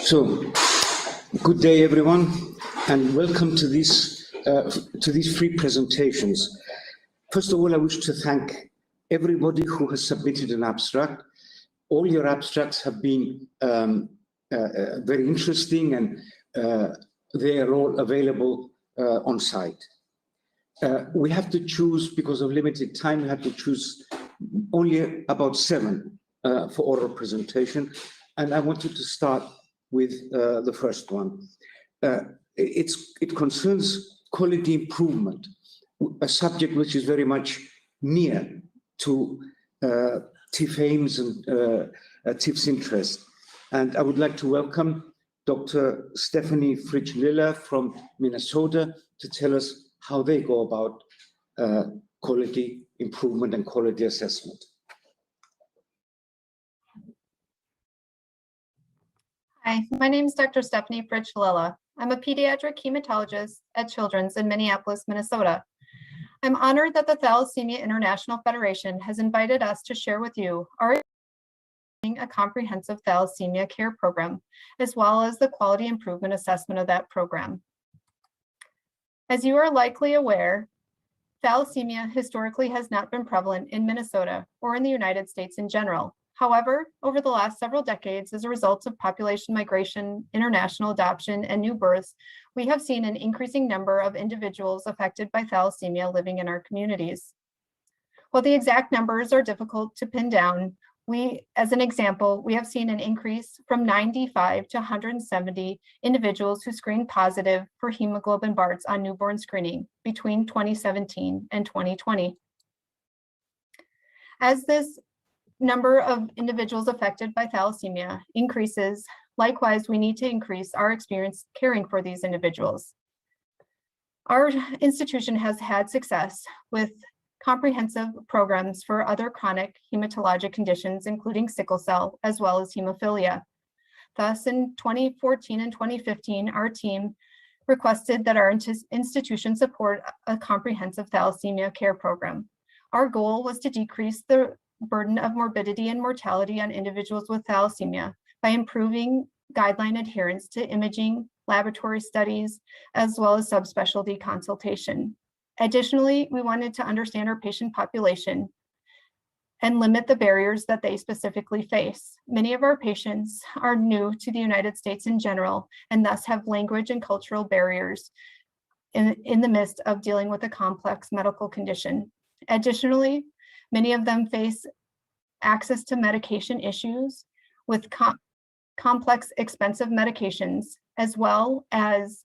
So, good day, everyone, and welcome to these free presentations. First of all, I wish to thank everybody who has submitted an abstract. All your abstracts have been very interesting, and they are all available on site. We have to choose, because of limited time, we have to choose only about 7 for oral presentation. And I wanted to start with the first one. It concerns quality improvement, a subject which is very much near to TIFF aims and TIFF's interest. And I would like to welcome Dr. Stephanie Fritsch-Liller from Minnesota to tell us how they go about quality improvement and quality assessment. Hi, my name is Dr. Stephanie Fritsch-Liller. I'm a pediatric hematologist at Children's in Minneapolis, Minnesota. I'm honored that the Thalassemia International Federation has invited us to share with you our a comprehensive thalassemia care program, as well as the quality improvement assessment of that program. As you are likely aware, thalassemia historically has not been prevalent in Minnesota or in the United States in general. However, over the last several decades, as a result of population migration, international adoption, and new births, we have seen an increasing number of individuals affected by thalassemia living in our communities. While the exact numbers are difficult to pin down, as an example, we have seen an increase from 95 to 170 individuals who screened positive for hemoglobin BARTs on newborn screening between 2017 and 2020. As this number of individuals affected by thalassemia increases, likewise, we need to increase our experience caring for these individuals. Our institution has had success with comprehensive programs for other chronic hematologic conditions, including sickle cell, as well as hemophilia. Thus, in 2014 and 2015, our team requested that our institution support a comprehensive thalassemia care program. Our goal was to decrease the burden of morbidity and mortality on individuals with thalassemia by improving guideline adherence to imaging, laboratory studies, as well as subspecialty consultation. Additionally, we wanted to understand our patient population and limit the barriers that they specifically face. Many of our patients are new to the United States in general, and thus have language and cultural barriers in the midst of dealing with a complex medical condition. Additionally, many of them face access to medication issues with complex, expensive medications, as well as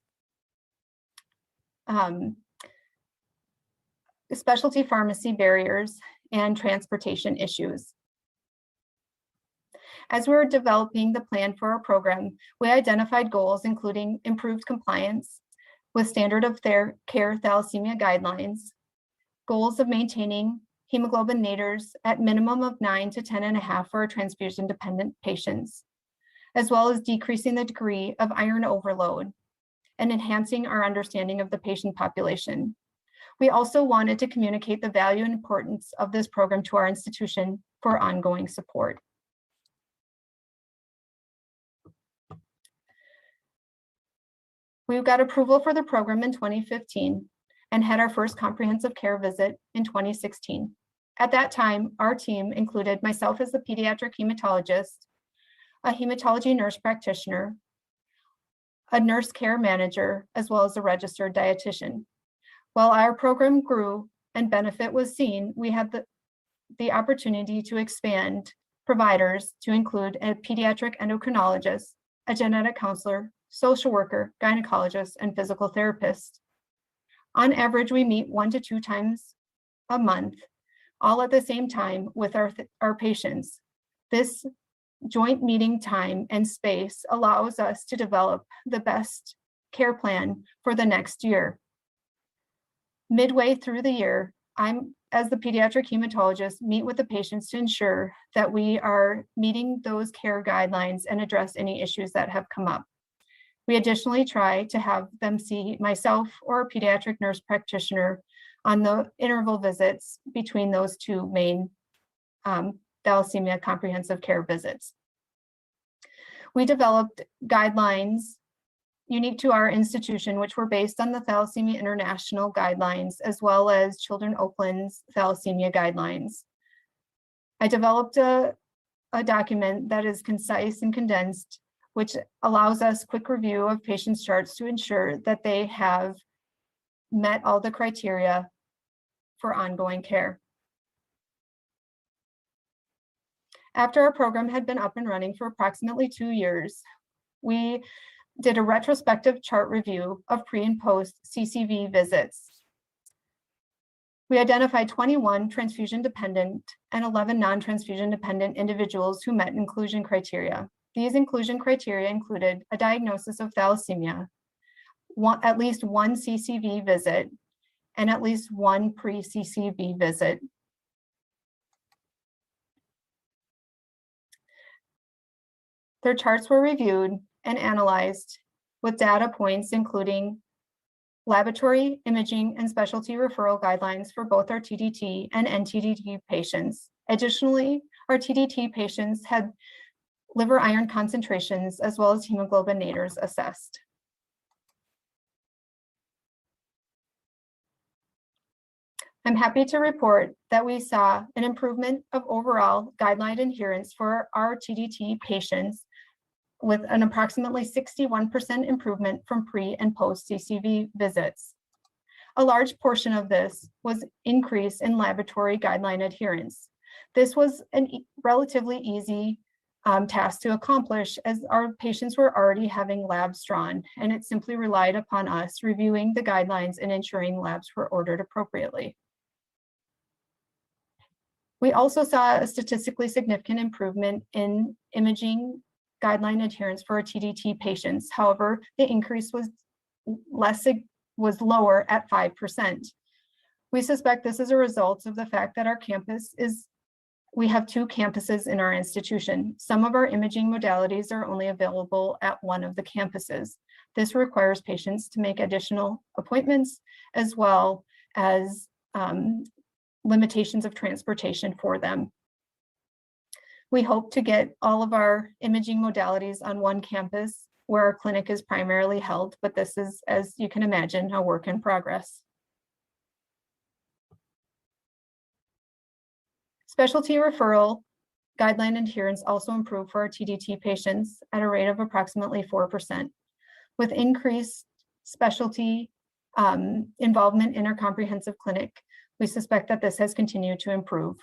specialty pharmacy barriers and transportation issues. As we were developing the plan for our program, we identified goals including improved compliance with standard of care thalassemia guidelines, goals of maintaining hemoglobin naters at minimum of 9 to 10.5 for our transfusion-dependent patients, as well as decreasing the degree of iron overload and enhancing our understanding of the patient population. We also wanted to communicate the value and importance of this program to our institution for ongoing support. We got approval for the program in 2015 and had our first comprehensive care visit in 2016. At that time, our team included myself as the pediatric hematologist, a hematology nurse practitioner, a nurse care manager, as well as a registered dietitian. While our program grew and benefit was seen, we had the opportunity to expand providers to include a pediatric endocrinologist, a genetic counselor, social worker, gynecologist, and physical therapist. On average, we meet 1 to 2 times a month, all at the same time with our patients. This joint meeting time and space allows us to develop the best care plan for the next year. Midway through the year, as the pediatric hematologist, meet with the patients to ensure that we are meeting those care guidelines and address any issues that have come up. We additionally try to have them see myself or a pediatric nurse practitioner on the interval visits between those 2 main thalassemia comprehensive care visits. We developed guidelines unique to our institution, which were based on the Thalassemia International guidelines, as well as Children Oakland's thalassemia guidelines. I developed a document that is concise and condensed, which allows us quick review of patients' charts to ensure that they have met all the criteria for ongoing care. After our program had been up and running for approximately 2 years, we did a retrospective chart review of pre and post CCV visits. We identified 21 transfusion dependent and 11 non-transfusion dependent individuals who met inclusion criteria. These inclusion criteria included a diagnosis of thalassemia, at least one CCV visit, and at least one pre-CCV visit. Their charts were reviewed and analyzed with data points including laboratory, imaging, and specialty referral guidelines for both our TDT and NTDT patients. Additionally, our TDT patients had liver iron concentrations as well as hemoglobin naters assessed. I'm happy to report that we saw an improvement of overall guideline adherence for our TDT patients with an approximately 61% improvement from pre and post CCV visits. A large portion of this was increase in laboratory guideline adherence. This was a relatively easy task to accomplish as our patients were already having labs drawn, and it simply relied upon us reviewing the guidelines and ensuring labs were ordered appropriately. We also saw a statistically significant improvement in imaging guideline adherence for our TDT patients. However, the increase was lower at 5%. We suspect this is a result of the fact that our campus we have 2 campuses in our institution. Some of our imaging modalities are only available at one of the campuses. This requires patients to make additional appointments as well as limitations of transportation for them. We hope to get all of our imaging modalities on one campus where our clinic is primarily held, but this is, as you can imagine, a work in progress. Specialty referral guideline adherence also improved for our TDT patients at a rate of approximately 4%. With increased specialty involvement in our comprehensive clinic, we suspect that this has continued to improve.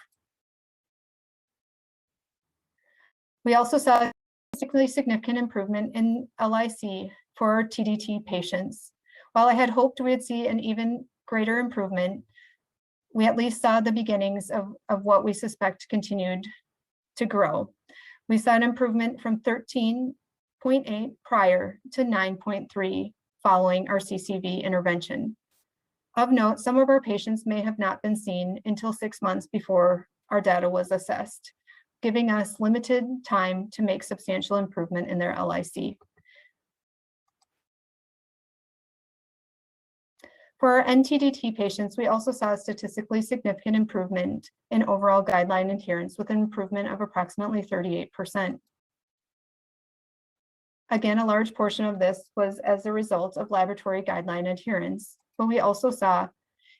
We also saw a statistically significant improvement in LIC for our TDT patients. While I had hoped we'd see an even greater improvement, we at least saw the beginnings of what we suspect continued to grow. We saw an improvement from 13.8 prior to 9.3 following our CCV intervention. Of note, some of our patients may have not been seen until 6 months before our data was assessed, giving us limited time to make substantial improvement in their LIC. For our NTDT patients, we also saw a statistically significant improvement in overall guideline adherence with an improvement of approximately 38%. Again, a large portion of this was as a result of laboratory guideline adherence, but we also saw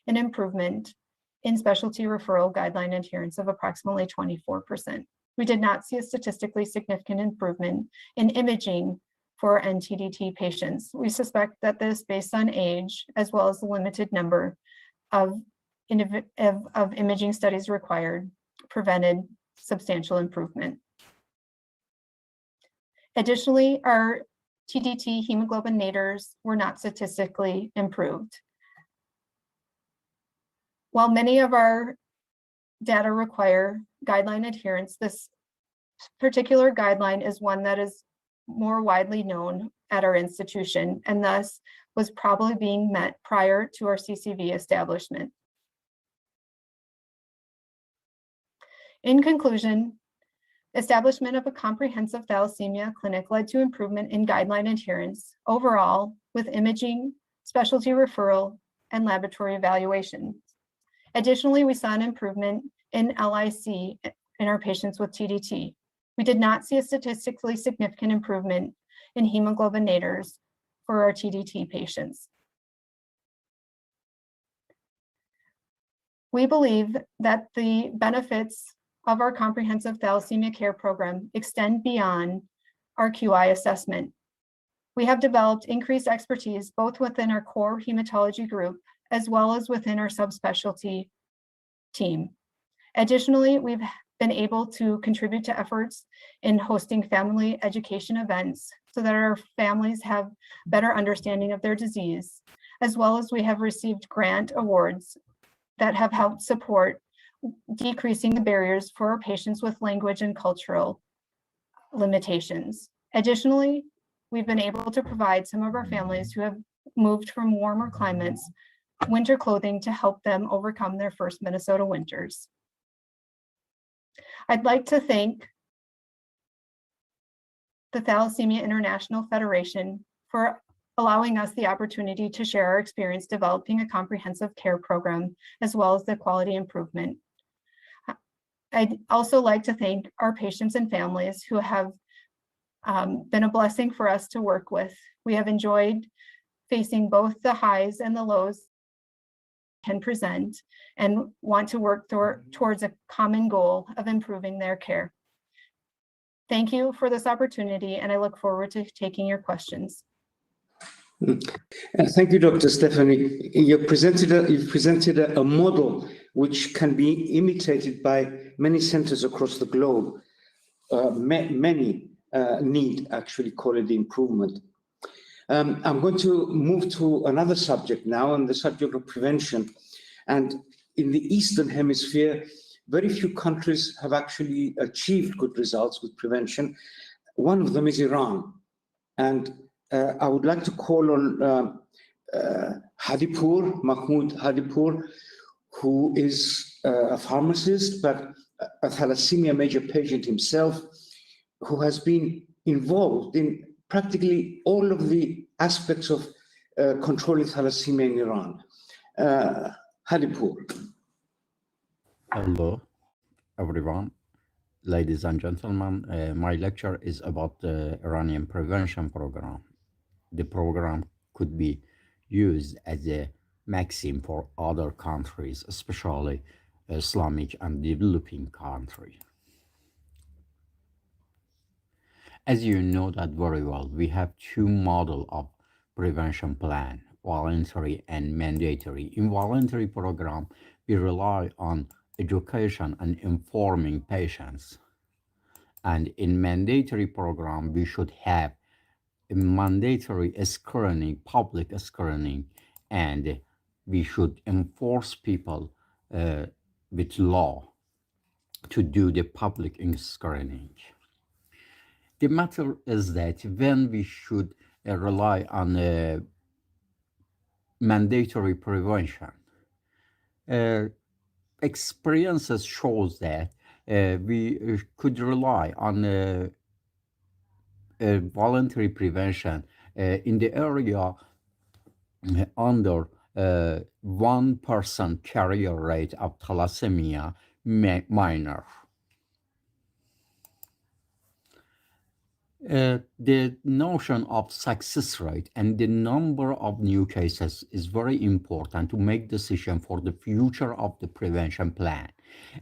an improvement in specialty referral guideline adherence of approximately 24%. We did not see a statistically significant improvement in imaging for NTDT patients. We suspect that this, based on age, as well as the limited number of imaging studies required, prevented substantial improvement. Additionally, our TDT hemoglobin naters were not statistically improved. While many of our data require guideline adherence, this particular guideline is one that is more widely known at our institution and thus was probably being met prior to our CCV establishment. In conclusion, establishment of a comprehensive thalassemia clinic led to improvement in guideline adherence overall with imaging, specialty referral, and laboratory evaluation. Additionally, we saw an improvement in LIC in our patients with TDT. We did not see a statistically significant improvement in hemoglobin naters for our TDT patients. We believe that the benefits of our comprehensive thalassemia care program extend beyond our QI assessment. We have developed increased expertise both within our core hematology group as well as within our subspecialty team. Additionally, we've been able to contribute to efforts in hosting family education events so that our families have better understanding of their disease, as well as we have received grant awards that have helped support decreasing the barriers for our patients with language and cultural limitations. Additionally, we've been able to provide some of our families who have moved from warmer climates winter clothing to help them overcome their first Minnesota winters. I'd like to thank the Thalassemia International Federation for allowing us the opportunity to share our experience developing a comprehensive care program, as well as the quality improvement. I'd also like to thank our patients and families who have been a blessing for us to work with. We have enjoyed facing both the highs and the lows can present and want to work towards a common goal of improving their care. Thank you for this opportunity, and I look forward to taking your questions. Thank you, Dr. Stephanie. You've presented a model which can be imitated by many centers across the globe. Many need actually quality improvement. I'm going to move to another subject now, and the subject of prevention. And in the Eastern Hemisphere, very few countries have actually achieved good results with prevention. One of them is Iran. And I would like to call on Hadipur, Mahmoud Hadipur, who is a pharmacist, but a thalassemia major patient himself, who has been involved in practically all of the aspects of controlling thalassemia in Iran. Hadipur. Hello, everyone. Ladies and gentlemen, my lecture is about the Iranian prevention program. The program could be used as a maxim for other countries, especially Islamic and developing countries. As you know that very well, we have two models of prevention plan, voluntary and mandatory. In voluntary program, we rely on education and informing patients. And in mandatory program, we should have a mandatory screening, public screening, and we should enforce people with law to do the public screening. The matter is that when we should rely on mandatory prevention, experiences shows that we could rely on voluntary prevention in the area under 1% carrier rate of thalassemia minor. The notion of success rate and the number of new cases is very important to make decision for the future of the prevention plan.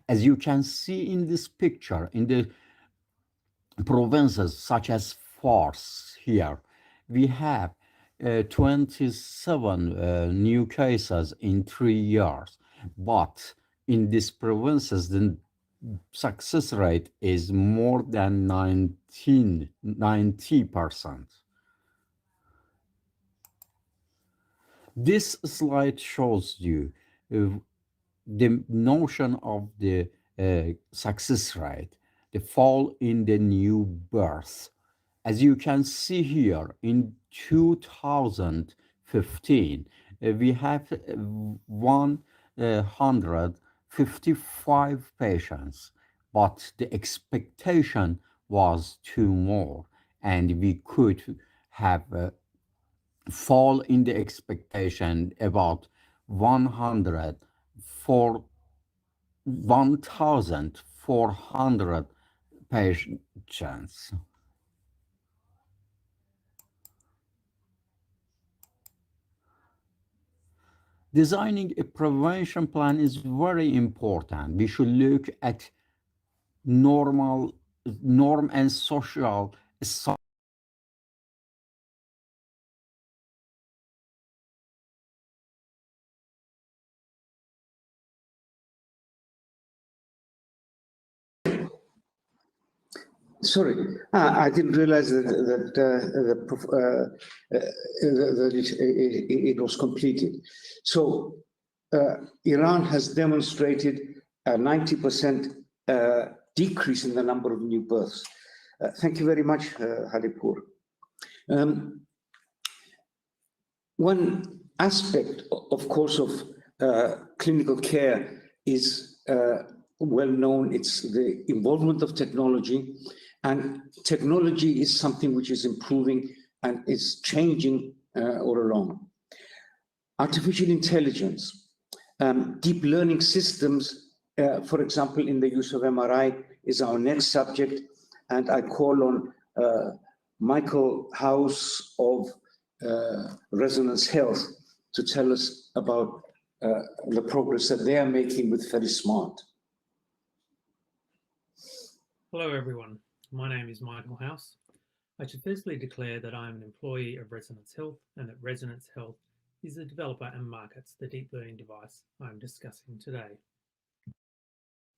As you can see in this picture, in the provinces such as Fars here, we have 27 new cases in 3 years, but in these provinces, the success rate is more than 90%. This slide shows you the notion of the success rate, the fall in the new birth. As you can see here, in 2015, we have 155 patients, but the expectation was 2 more, and we could have fall in the expectation about 1,400 patients. Designing a prevention plan is very important. We should look at norm and social. Sorry, I didn't realize that it was completed. So Iran has demonstrated a 90% decrease in the number of new births. Thank you very much, Halipur. One aspect, of course, of clinical care is well known. It's the involvement of technology, and technology is something which is improving and is changing all along. Artificial intelligence, deep learning systems, for example, in the use of MRI is our next subject, and I call on Michael House of Resonance Health to tell us about the progress that they are making with VeriSmart. Hello everyone, my name is Michael House. I should firstly declare that I am an employee of Resonance Health and that Resonance Health is the developer and markets the deep learning device I am discussing today.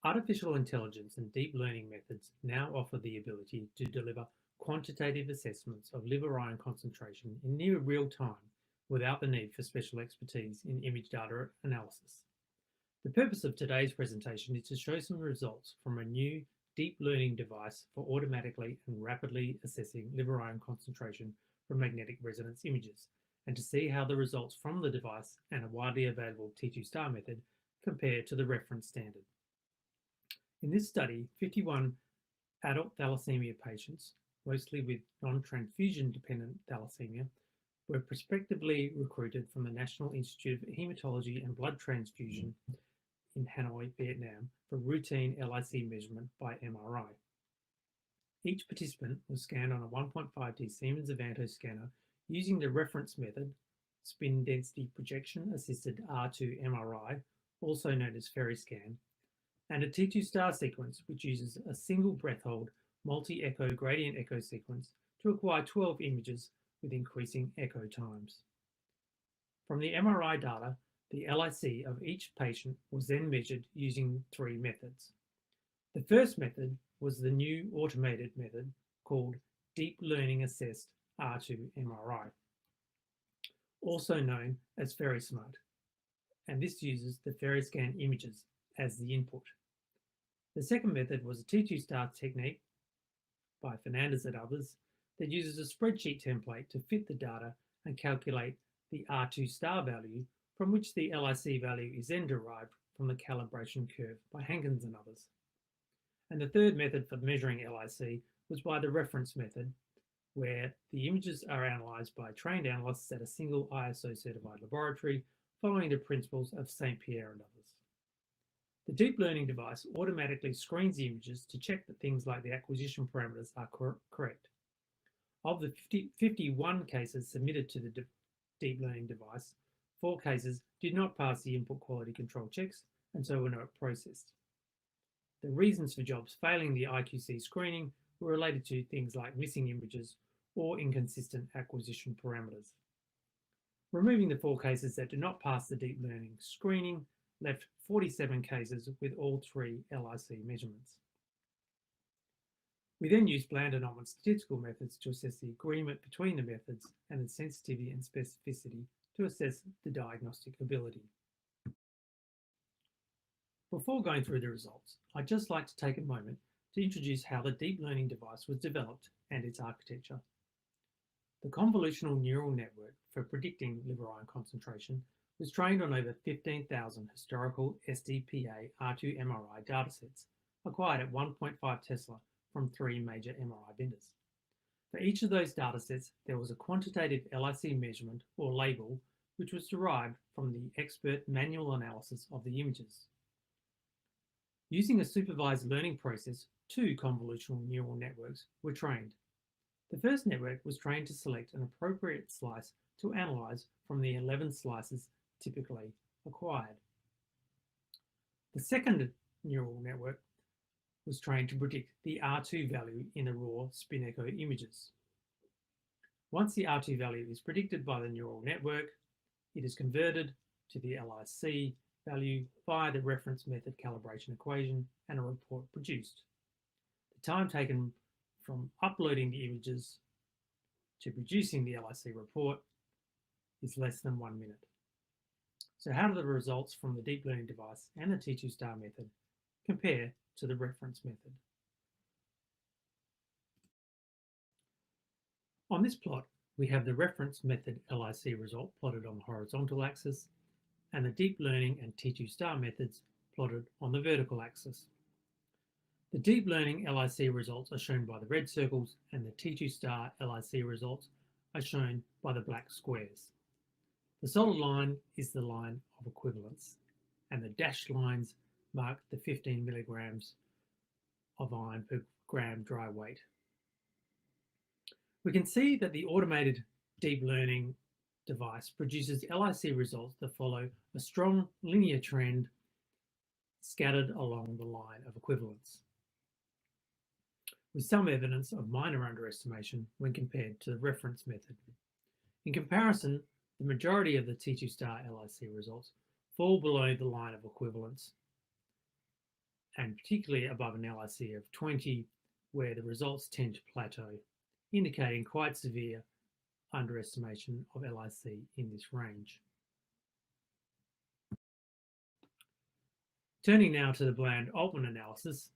Artificial intelligence and deep learning methods now offer the ability to deliver quantitative assessments of liver iron concentration in near real time without the need for special expertise in image data analysis. The purpose of today's presentation is to show some results from a new deep learning device for automatically and rapidly assessing liver iron concentration from magnetic resonance images, and to see how the results from the device and a widely available T2-STAR method compare to the reference standard. In this study, 51 adult thalassemia patients, mostly with non-transfusion dependent thalassemia, were prospectively recruited from the National Institute of Hematology and Blood Transfusion in Hanoi, Vietnam, for routine LIC measurement by MRI. Each participant was scanned on a 1.5D Siemens Avanto scanner using the reference method, spin density projection assisted R2 MRI, also known as VeriScan, and a T2-STAR sequence, which uses a single breath hold multi-echo gradient echo sequence to acquire 12 images with increasing echo times. From the MRI data, the LIC of each patient was then measured using 3 methods. The first method was the new automated method called Deep Learning Assessed R2 MRI, also known as VeriSmart, and this uses the VeriScan images as the input. The second method was a T2-STAR technique by Fernandez et others that uses a spreadsheet template to fit the data and calculate the R2-STAR value, from which the LIC value is then derived from the calibration curve by Hankins and others. And the third method for measuring LIC was by the reference method, where the images are analysed by trained analysts at a single ISO certified laboratory following the principles of St. Pierre and others. The deep learning device automatically screens the images to check that things like the acquisition parameters are correct. Of the 51 cases submitted to the deep learning device, 4 cases did not pass the input quality control checks and so were not processed. The reasons for jobs failing the IQC screening were related to things like missing images or inconsistent acquisition parameters. Removing the 4 cases that did not pass the deep learning screening left 47 cases with all 3 LIC measurements. We then used Bland-Ullmann statistical methods to assess the agreement between the methods and the sensitivity and specificity to assess the diagnostic ability. Before going through the results, I'd just like to take a moment to introduce how the deep learning device was developed and its architecture. The convolutional neural network for predicting liver iron concentration was trained on over 15,000 historical SDPA R2 MRI datasets acquired at 1.5 Tesla from 3 major MRI vendors. For each of those datasets, there was a quantitative LIC measurement or label, which was derived from the expert manual analysis of the images. Using a supervised learning process, 2 convolutional neural networks were trained. The first network was trained to select an appropriate slice to analyze from the 11 slices typically acquired. The second neural network was trained to predict the R2 value in the raw spin echo images. Once the R2 value is predicted by the neural network, it is converted to the LIC value via the reference method calibration equation and a report produced. The time taken from uploading the images to producing the LIC report is less than 1 minute. So how do the results from the deep learning device and the T2-STAR method compare to the reference method? On this plot, we have the reference method LIC result plotted on the horizontal axis and the deep learning and T2-STAR methods plotted on the vertical axis. The deep learning LIC results are shown by the red circles and the T2-STAR LIC results are shown by the black squares. The solid line is the line of equivalence and the dashed lines mark the 15 milligrams of iron per gram dry weight. We can see that the automated deep learning device produces LIC results that follow a strong linear trend scattered along the line of equivalence, with some evidence of minor underestimation when compared to the reference method. In comparison, the majority of the T2-STAR LIC results fall below the line of equivalence, and particularly above an LIC of 20, where the results tend to plateau, indicating quite severe underestimation of LIC in this range. Turning now to the Bland-Altman analysis,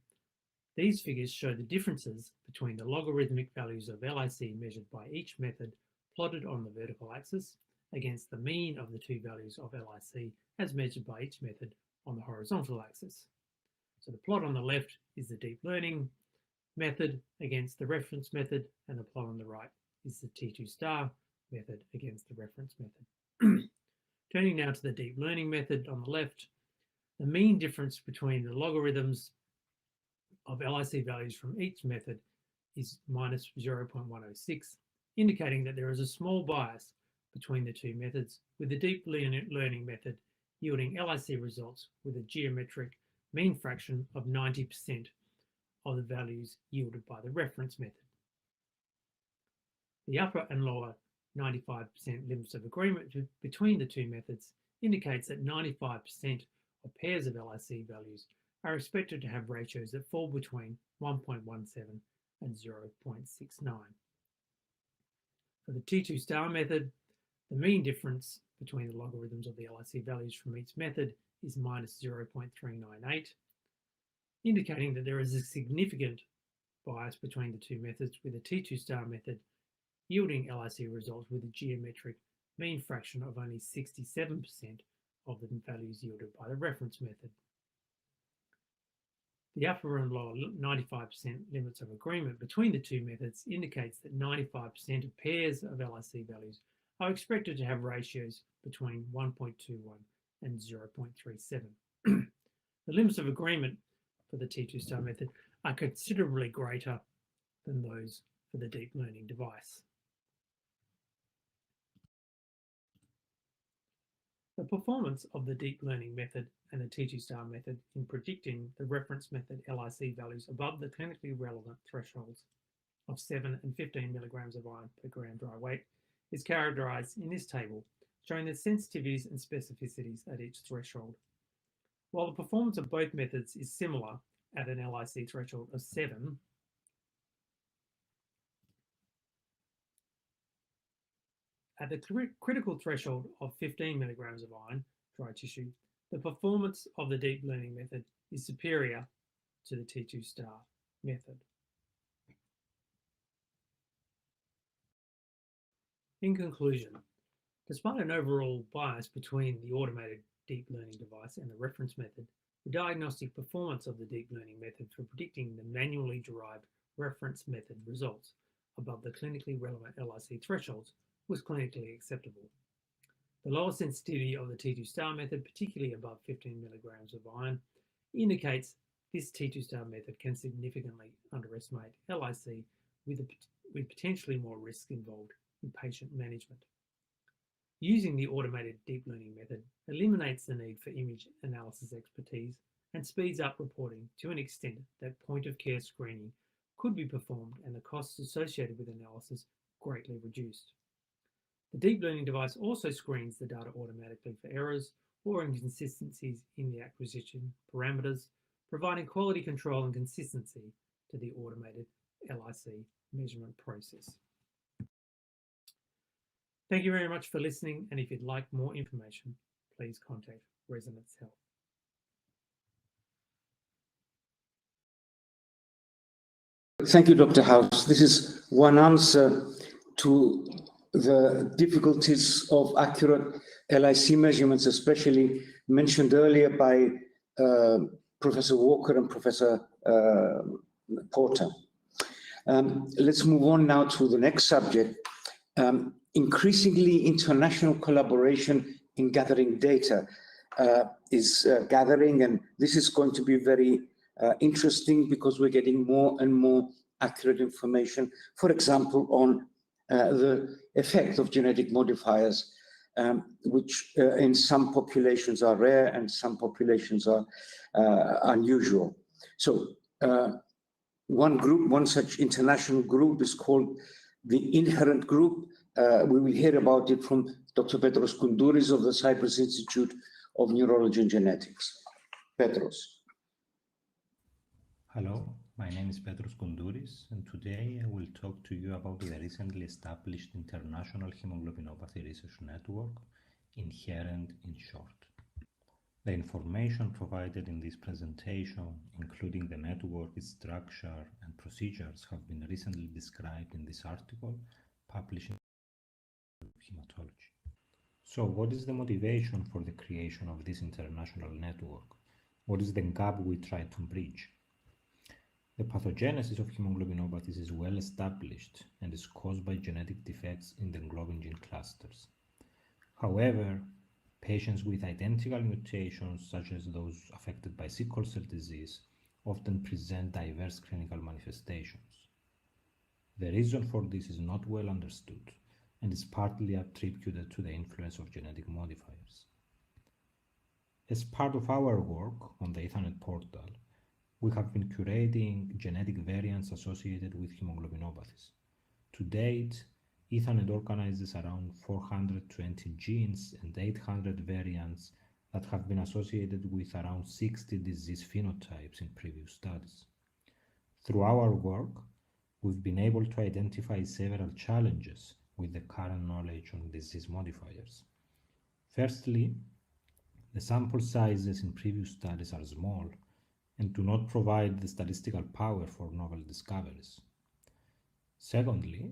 these figures show the differences between the logarithmic values of LIC measured by each method plotted on the vertical axis against the mean of the 2 values of LIC as measured by each method on the horizontal axis. So the plot on the left is the deep learning method against the reference method, and the plot on the right is the T2-STAR method against the reference method. Turning now to the deep learning method on the left, the mean difference between the logarithms of LIC values from each method is minus 0.106, indicating that there is a small bias between the 2 methods, with the deep learning method yielding LIC results with a geometric mean fraction of 90% of the values yielded by the reference method. The upper and lower 95% limits of agreement between the 2 methods indicates that 95% of pairs of LIC values are expected to have ratios that fall between 1.17 and 0.69. For the T2-STAR method, the mean difference between the logarithms of the LIC values from each method is minus 0.398, indicating that there is a significant bias between the 2 methods, with the T2-STAR method yielding LIC results with a geometric mean fraction of only 67% of the values yielded by the reference method. The upper and lower 95% limits of agreement between the 2 methods indicates that 95% of pairs of LIC values are expected to have ratios between 1.21 and 0.37. The limits of agreement for the T2-STAR method are considerably greater than those for the deep learning device. The performance of the deep learning method and the T2-STAR method in predicting the reference method LIC values above the clinically relevant thresholds of 7 and 15 milligrams of iron per gram dry weight is characterized in this table, showing the sensitivities and specificities at each threshold. While the performance of both methods is similar at an LIC threshold of 7, at the critical threshold of 15 milligrams of iron dry tissue, the performance of the deep learning method is superior to the T2-STAR method. In conclusion, despite an overall bias between the automated deep learning device and the reference method, the diagnostic performance of the deep learning method for predicting the manually derived reference method results above the clinically relevant LIC thresholds was clinically acceptable. The lower sensitivity of the T2-STAR method, particularly above 15 milligrams of iron, indicates this T2-star method can significantly underestimate LIC with potentially more risk involved in patient management. Using the automated deep learning method eliminates the need for image analysis expertise and speeds up reporting to an extent that point-of-care screening could be performed and the costs associated with analysis greatly reduced. The deep learning device also screens the data automatically for errors or inconsistencies in the acquisition parameters, providing quality control and consistency to the automated LIC measurement process. Thank you very much for listening, and if you'd like more information, please contact Resonance Health. Thank you, Dr. House. This is one answer to the difficulties of accurate LIC measurements, especially mentioned earlier by Professor Walker and Professor Porter. Let's move on now to the next subject. Increasingly, international collaboration in gathering data is gathering, and this is going to be very interesting because we're getting more and more accurate information, for example, on the effect of genetic modifiers, which in some populations are rare and some populations are unusual. So one such international group is called the Inherent Group. We will hear about it from Dr. Petros Koundouris of the Cyprus Institute of Neurology and Genetics. Petros. Hello, my name is Petros Koundouris, and today I will talk to you about the recently established International Hemoglobinopathy Research Network, Inherent in short. The information provided in this presentation, including the network, its structure, and procedures, have been recently described in this article published in Hematology. So, what is the motivation for the creation of this international network? What is the gap we try to bridge? The pathogenesis of hemoglobinopathies is well established and is caused by genetic defects in the globin gene clusters. However, patients with identical mutations, such as those affected by sickle cell disease, often present diverse clinical manifestations. The reason for this is not well understood and is partly attributed to the influence of genetic modifiers. As part of our work on the Ethernet portal, we have been curating genetic variants associated with hemoglobinopathies. To date, Ethernet organizes around 420 genes and 800 variants that have been associated with around 60 disease phenotypes in previous studies. Through our work, we've been able to identify several challenges with the current knowledge on disease modifiers. Firstly, the sample sizes in previous studies are small and do not provide the statistical power for novel discoveries. Secondly,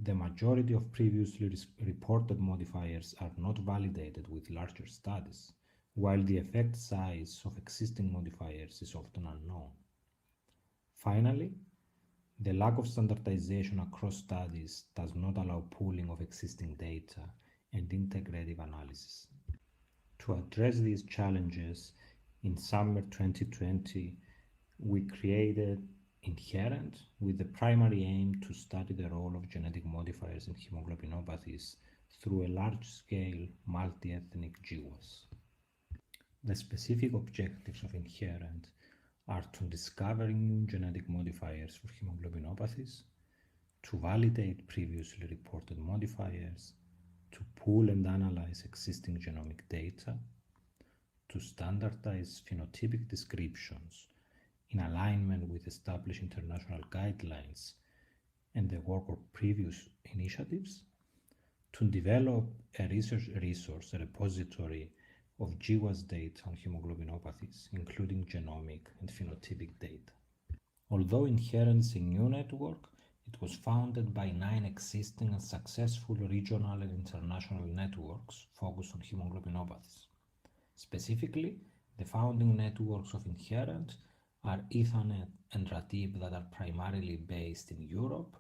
the majority of previously reported modifiers are not validated with larger studies, while the effect size of existing modifiers is often unknown. Finally, the lack of standardization across studies does not allow pooling of existing data and integrative analysis. To address these challenges, in summer 2020, we created Inherent with the primary aim to study the role of genetic modifiers in hemoglobinopathies through a large-scale multi-ethnic GWAS. The specific objectives of Inherent are to discover new genetic modifiers for hemoglobinopathies, to validate previously reported modifiers, to pool and analyze existing genomic data, to standardize phenotypic descriptions in alignment with established international guidelines and the work of previous initiatives, to develop a research resource, a repository of GWAS data on hemoglobinopathies, including genomic and phenotypic data. Although Inherent is a new network, it was founded by 9 existing and successful regional and international networks focused on hemoglobinopathies. Specifically, the founding networks of Inherent are Ethernet and RADIB, that are primarily based in Europe,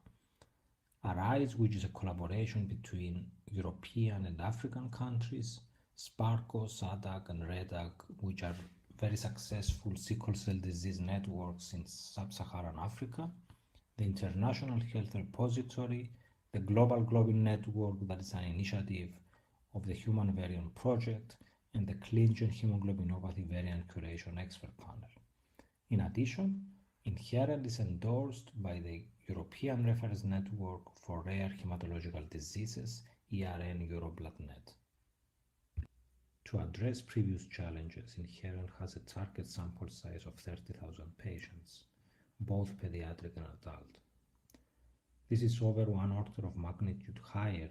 ARISE, which is a collaboration between European and African countries, SPARCO, SADC, and REDAC, which are very successful sickle cell disease networks in sub-Saharan Africa, the International Health Repository, the Global Globin Network, that is an initiative of the Human Variant Project, and the ClinGen Hemoglobinopathy Variant Curation Expert Panel. In addition, Inherent is endorsed by the European Reference Network for Rare Hematological Diseases, ERN EuroBloodNet. To address previous challenges, Inherent has a target sample size of 30,000 patients, both pediatric and adult. This is over 1 order of magnitude higher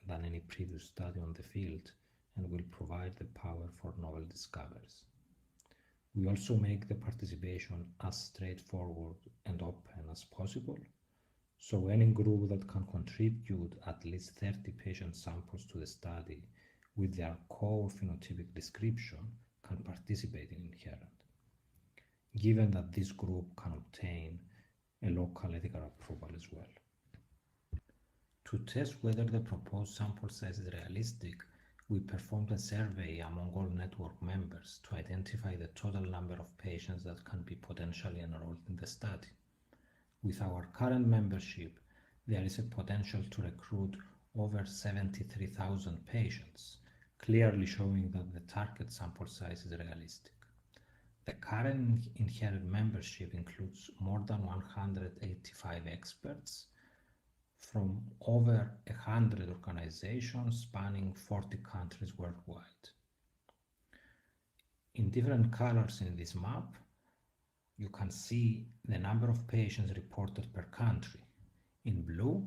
than any previous study on the field and will provide the power for novel discoveries. We also make the participation as straightforward and open as possible, so any group that can contribute at least 30 patient samples to the study with their core phenotypic description can participate in Inherent, given that this group can obtain a local ethical approval as well. To test whether the proposed sample size is realistic, we performed a survey among all network members to identify the total number of patients that can be potentially enrolled in the study. With our current membership, there is a potential to recruit over 73,000 patients, clearly showing that the target sample size is realistic. The current Inherent membership includes more than 185 experts from over 100 organizations spanning 40 countries worldwide. In different colors in this map, you can see the number of patients reported per country. In blue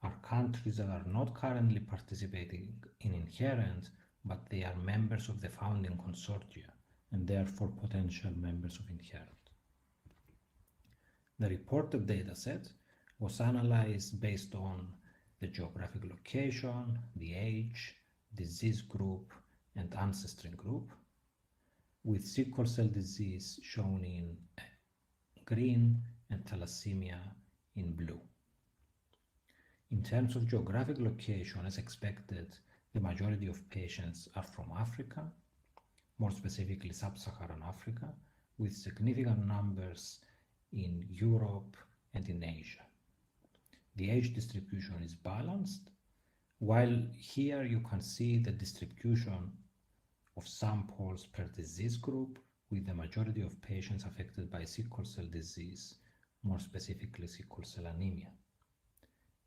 are countries that are not currently participating in Inherent, but they are members of the founding consortia and therefore potential members of Inherent. The reported dataset was analyzed based on the geographic location, the age, disease group, and ancestry group, with sickle cell disease shown in green and thalassemia in blue. In terms of geographic location, as expected, the majority of patients are from Africa, more specifically sub-Saharan Africa, with significant numbers in Europe and in Asia. The age distribution is balanced, while here you can see the distribution of samples per disease group, with the majority of patients affected by sickle cell disease, more specifically sickle cell anemia.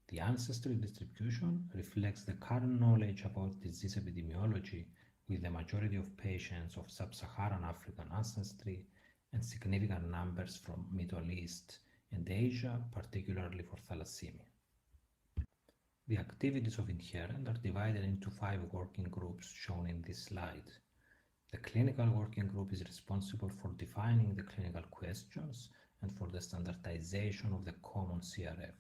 The ancestry distribution reflects the current knowledge about disease epidemiology, with the majority of patients of sub-Saharan African ancestry and significant numbers from Middle East and Asia, particularly for thalassemia. The activities of Inherent are divided into 5 working groups shown in this slide. The clinical working group is responsible for defining the clinical questions and for the standardization of the common CRF.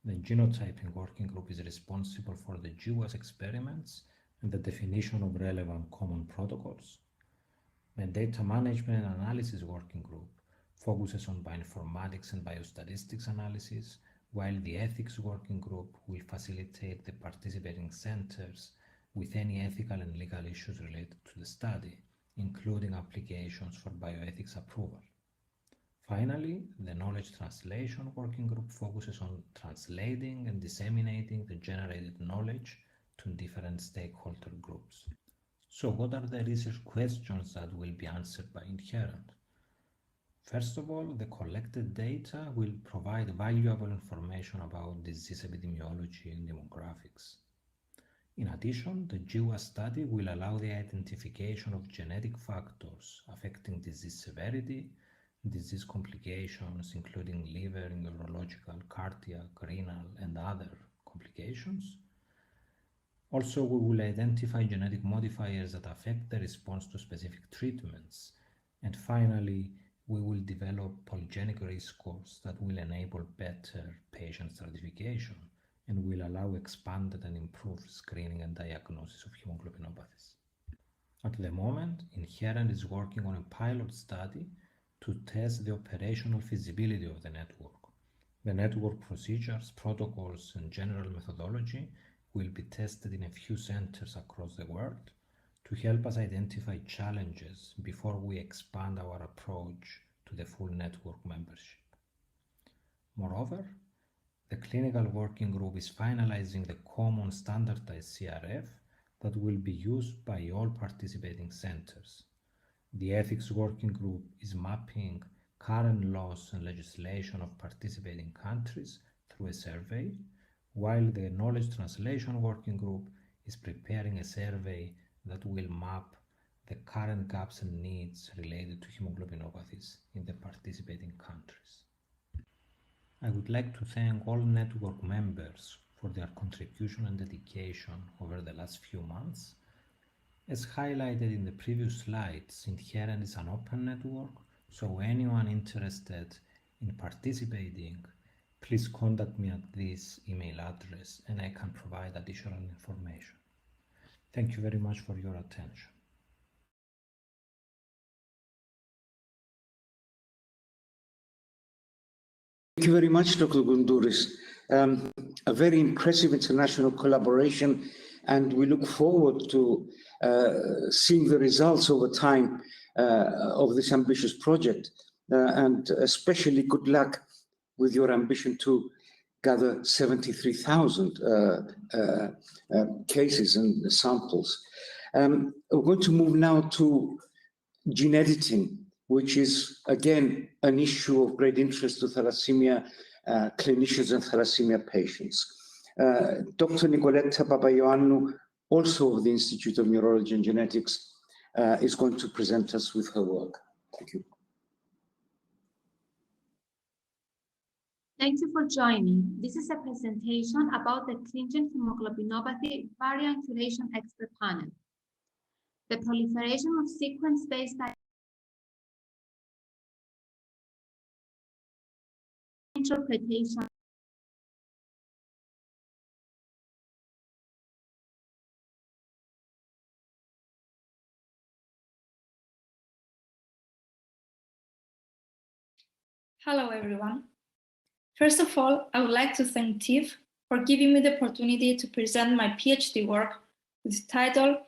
The genotyping working group is responsible for the GWAS experiments and the definition of relevant common protocols. The data management and analysis working group focuses on bioinformatics and biostatistics analysis, while the ethics working group will facilitate the participating centers with any ethical and legal issues related to the study, including applications for bioethics approval. Finally, the knowledge translation working group focuses on translating and disseminating the generated knowledge to different stakeholder groups. So what are the research questions that will be answered by Inherent? First of all, the collected data will provide valuable information about disease epidemiology and demographics. In addition, the GWAS study will allow the identification of genetic factors affecting disease severity, disease complications, including liver, neurological, cardiac, renal, and other complications. Also, we will identify genetic modifiers that affect the response to specific treatments. And finally, we will develop polygenic risk scores that will enable better patient stratification and will allow expanded and improved screening and diagnosis of hemoglobinopathies. At the moment, Inherent is working on a pilot study to test the operational feasibility of the network. The network procedures, protocols, and general methodology will be tested in a few centers across the world to help us identify challenges before we expand our approach to the full network membership. Moreover, the clinical working group is finalizing the common standardized CRF that will be used by all participating centers. The ethics working group is mapping current laws and legislation of participating countries through a survey, while the knowledge translation working group is preparing a survey that will map the current gaps and needs related to hemoglobinopathies in the participating countries. I would like to thank all network members for their contribution and dedication over the last few months. As highlighted in the previous slides, Inherent is an open network, so anyone interested in participating, please contact me at this email address and I can provide additional information. Thank you very much for your attention. Thank you very much, Dr. Goundouris. A very impressive international collaboration, and we look forward to seeing the results over time of this ambitious project, and especially good luck with your ambition to gather 73,000 cases and samples. We're going to move now to gene editing, which is, again, an issue of great interest to thalassemia clinicians and thalassemia patients. Dr. Nicoletta Papaioannou, also of the Institute of Neurology and Genetics, is going to present us with her work. Thank you. Thank you for joining. This is a presentation about the ClinGen hemoglobinopathy variant curation expert panel. The proliferation of sequence-based interpretation Hello, everyone. First of all, I would like to thank TIFF for giving me the opportunity to present my PhD work with the title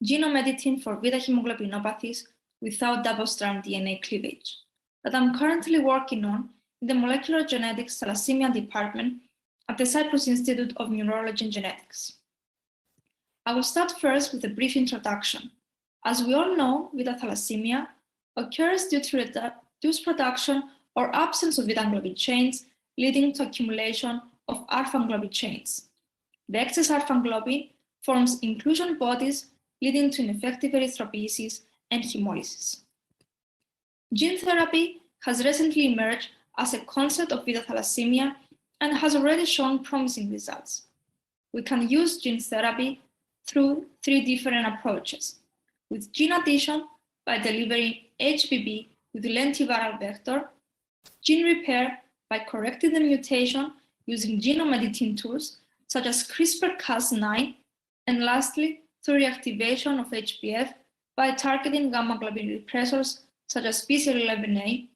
Genome Editing for Beta Hemoglobinopathies Without Double-Strand DNA Cleavage, that I'm currently working on in the Molecular Genetics Thalassemia Department at the Cyprus Institute of Neurology and Genetics. I will start first with a brief introduction. As we all know, beta thalassemia occurs due to reduced production or absence of beta-globin chains, leading to accumulation of alpha-globin chains. The excess alpha-globin forms inclusion bodies, leading to ineffective erythropoiesis and hemolysis. Gene therapy has recently emerged as a concept of beta thalassemia and has already shown promising results. We can use gene therapy through 3 different approaches: with gene addition by delivering HBB with lentiviral vector, gene repair by correcting the mutation using genome editing tools such as CRISPR-Cas9, and lastly, through reactivation of HbF by targeting gamma-globin repressors such as BCL11A,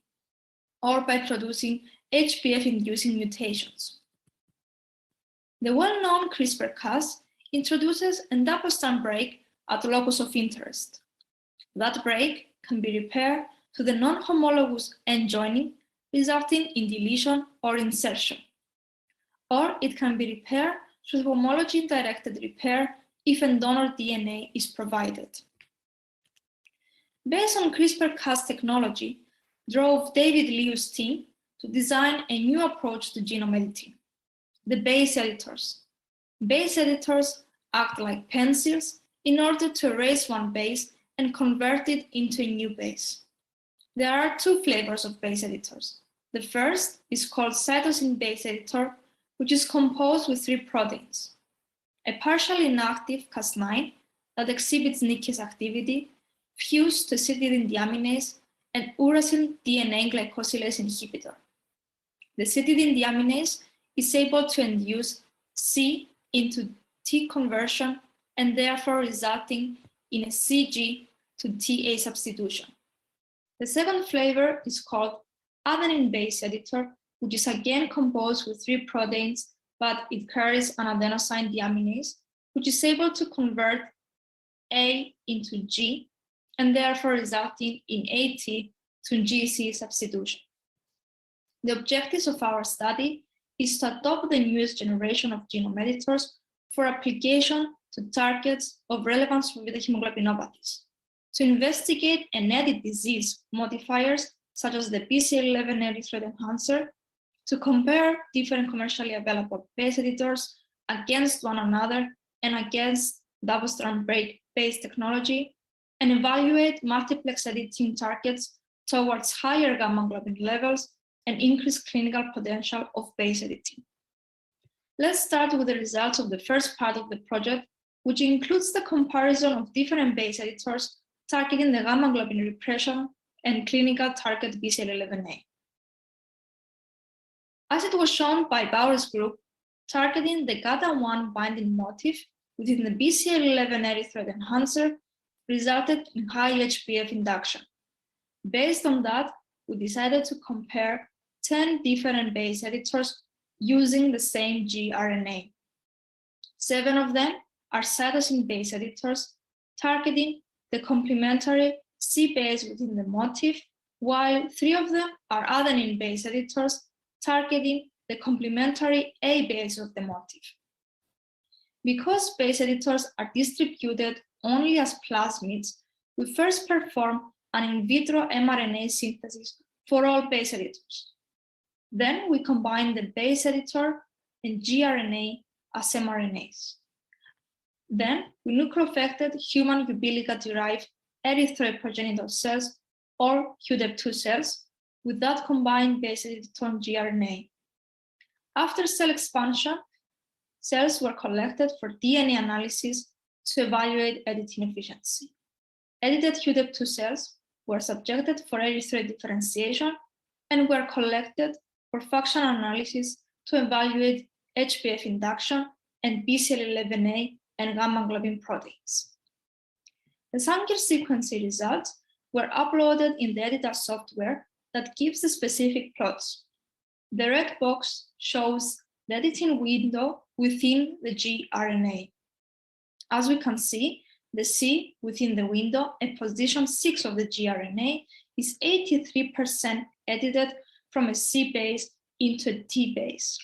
or by producing HbF-inducing mutations. The well-known CRISPR-Cas introduces a double-strand break at the locus of interest. That break can be repaired to the non-homologous end joining, resulting in deletion or insertion. Or it can be repaired through homology-directed repair if a donor DNA is provided. Based on CRISPR-Cas technology, drove David Liu's team to design a new approach to genome editing: the base editors. Base editors act like pencils in order to erase one base and convert it into a new base. There are 2 flavors of base editors. The first is called cytosine base editor, which is composed with 3 proteins: a partially inactive Cas9 that exhibits Niki's activity, fused to cytidine deaminase, and uracil DNA glycosylase inhibitor. The cytidine deaminase is able to induce C into T conversion and therefore resulting in a CG to TA substitution. The second flavor is called adenine base editor, which is again composed with 3 proteins, but it carries an adenosine deaminase, which is able to convert A into G, and therefore resulting in AT to GC substitution. The objectives of our study is to adopt the newest generation of genome editors for application to targets of relevance for beta hemoglobinopathies, to investigate and edit disease modifiers such as the BCL11 erythroid enhancer, to compare different commercially available base editors against one another and against double-strand break-based technology, and evaluate multiplex editing targets towards higher gamma globin levels and increased clinical potential of base editing. Let's start with the results of the first part of the project, which includes the comparison of different base editors targeting the gamma globin repression and clinical target BCL11A. As it was shown by Bauer's group, targeting the GATA1 binding motif within the BCL11 erythroid enhancer resulted in high HbF induction. Based on that, we decided to compare 10 different base editors using the same gRNA. 7 of them are cytosine base editors targeting the complementary C base within the motif, while 3 of them are adenine base editors targeting the complementary A base of the motif. Because base editors are distributed only as plasmids, we first perform an in vitro mRNA synthesis for all base editors. Then we combine the base editor and gRNA as mRNAs. Then we nucleoaffected human umbilical-derived erythroid progenitor cells, or HUDEP2 cells, with that combined base editor and gRNA. After cell expansion, cells were collected for DNA analysis to evaluate editing efficiency. Edited HUDEP2 cells were subjected for erythroid differentiation and were collected for functional analysis to evaluate HbF induction and BCL11A and gamma globin proteins. The Sanger sequencing results were uploaded in the editor software that gives the specific plots. The red box shows the editing window within the gRNA. As we can see, the C within the window at position 6 of the gRNA is 83% edited from a C base into a T base,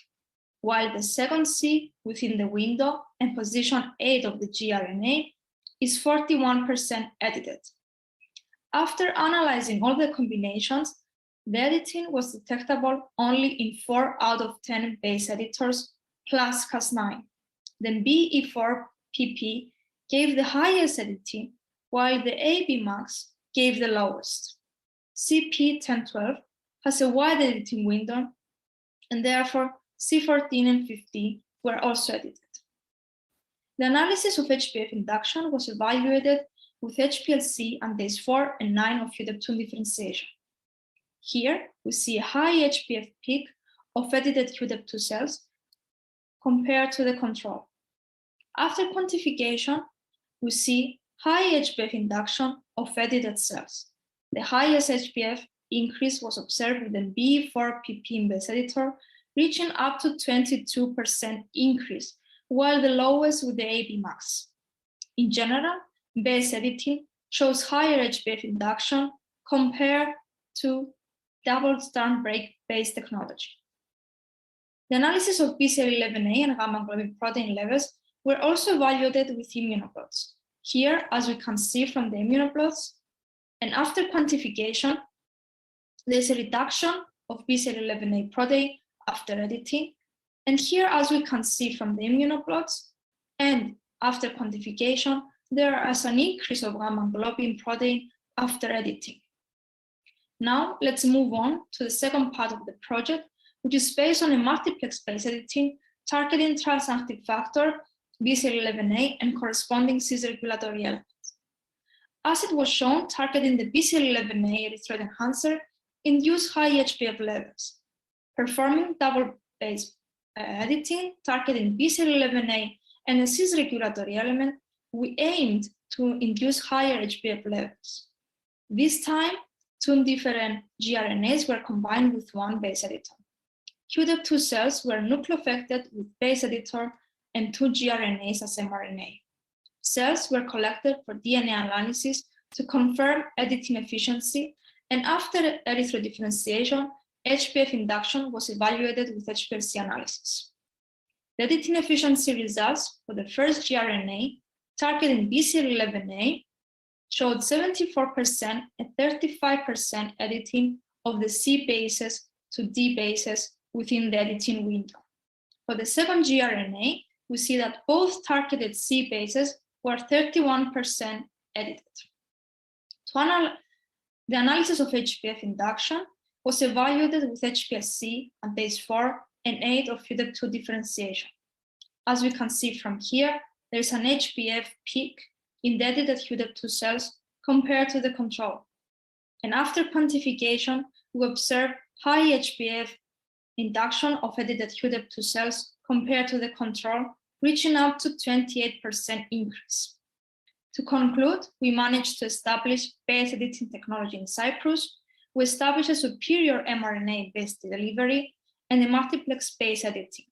while the second C within the window and position 8 of the gRNA is 41% edited. After analyzing all the combinations, the editing was detectable only in 4 out of 10 base editors plus Cas9. Then BE4PP gave the highest editing, while the AB max gave the lowest. CP1012 has a wide editing window, and therefore C14 and 15 were also edited. The analysis of HbF induction was evaluated with HPLC on days 4 and 9 of HUDEP2 differentiation. Here, we see a high HbF peak of edited HUDEP2 cells compared to the control. After quantification, we see high HbF induction of edited cells. The highest HbF increase was observed with the B4PP base editor, reaching up to 22% increase, while the lowest with the AB max. In general, base editing shows higher HbF induction compared to double-strand break-based technology. The analysis of BCL11A and gamma globin protein levels were also evaluated with immunoblots. Here, as we can see from the immunoblots, and after quantification, there's a reduction of BCL11A protein after editing. And here, as we can see from the immunoblots, and after quantification, there is an increase of gamma globin protein after editing. Now, let's move on to the second part of the project, which is based on a multiplex base editing targeting transactive factor, BCL11A, and corresponding cis-regulatory elements. As it was shown, targeting the BCL11A erythroid enhancer induced high HbF levels. Performing double base editing targeting BCL11A and a cis-regulatory element, we aimed to induce higher HbF levels. This time, 2 different gRNAs were combined with 1 base editor. HUDEP2 cells were nucleoaffected with base editor and 2 gRNAs as mRNA. cells were collected for DNA analysis to confirm editing efficiency, and after erythrodifferentiation, HbF induction was evaluated with HPLC analysis. The editing efficiency results for the first gRNA targeting BCL11A showed 74% and 35% editing of the C bases to D bases within the editing window. For the second gRNA, we see that both targeted C bases were 31% edited. The analysis of HbF induction was evaluated with HPLC at days 4 and 8 of HUDEP2 differentiation. As we can see from here, there is an HbF peak in the edited HUDEP2 cells compared to the control. And after quantification, we observe high HbF induction of edited HUDEP2 cells compared to the control, reaching up to 28% increase. To conclude, we managed to establish base editing technology in Cyprus. We established a superior mRNA-based delivery and a multiplex base editing.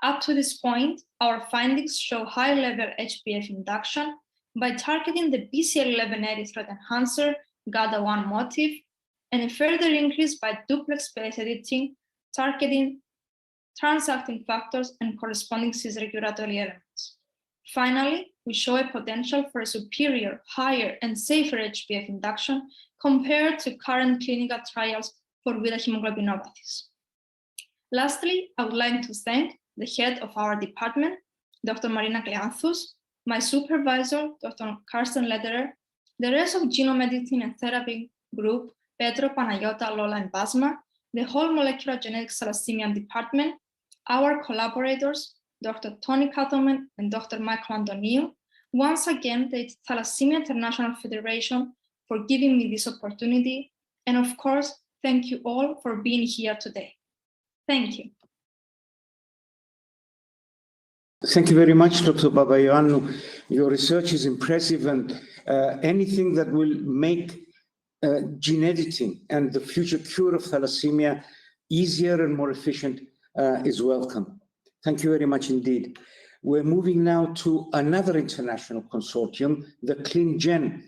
Up to this point, our findings show high-level HbF induction by targeting the BCL11 erythroid enhancer GADA1 motif, and a further increase by duplex base editing targeting transacting factors and corresponding cis-regulatory elements. Finally, we show a potential for a superior, higher, and safer HbF induction compared to current clinical trials for beta hemoglobinopathies. Lastly, I would like to thank the head of our department, Dr. Marina Kleanthous, my supervisor, Dr. Karsten Lederer, the rest of Genome Editing and Therapy Group, Petro, Panayota, Lola, and Basma, the whole molecular genetics thalassemia department, our collaborators, Dr. Tony Kathelman and Dr. Michael Antoniou, once again, the Thalassemia International Federation for giving me this opportunity, and of course, thank you all for being here today. Thank you. Thank you very much, Dr. Babaioannou. Your research is impressive, and anything that will make gene editing and the future cure of thalassemia easier and more efficient is welcome. Thank you very much indeed. We're moving now to another international consortium, the ClinGen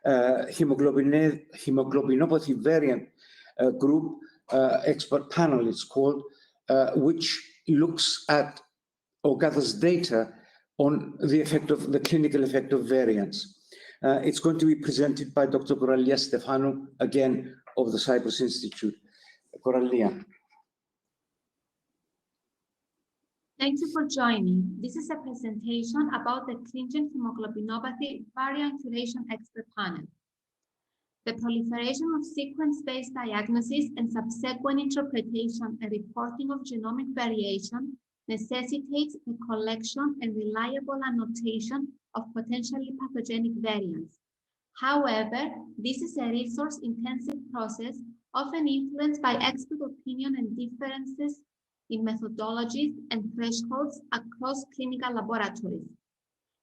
hemoglobinopathy variant group expert panel, it's called, which looks at or gathers data on the effect of the clinical effect of variants. It's going to be presented by Dr. Coralia Stefanou, again, of the Cyprus Institute. Coralia. Thank you for joining. This is a presentation about the ClinGen hemoglobinopathy variant curation expert panel. The proliferation of sequence-based diagnosis and subsequent interpretation and reporting of genomic variation necessitates the collection and reliable annotation of potentially pathogenic variants. However, this is a resource-intensive process, often influenced by expert opinion and differences in methodologies and thresholds across clinical laboratories.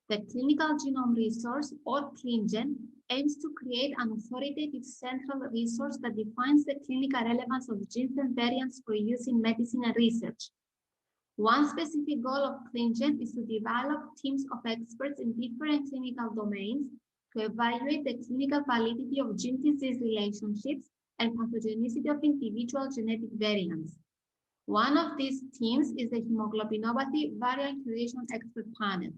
The Clinical Genome Resource, or ClinGen, aims to create an authoritative central resource that defines the clinical relevance of genes and variants for use in medicine and research. One specific goal of ClinGen is to develop teams of experts in different clinical domains to evaluate the clinical validity of gene-disease relationships and pathogenicity of individual genetic variants. One of these teams is the Hemoglobinopathy Variant Curation Expert Panel.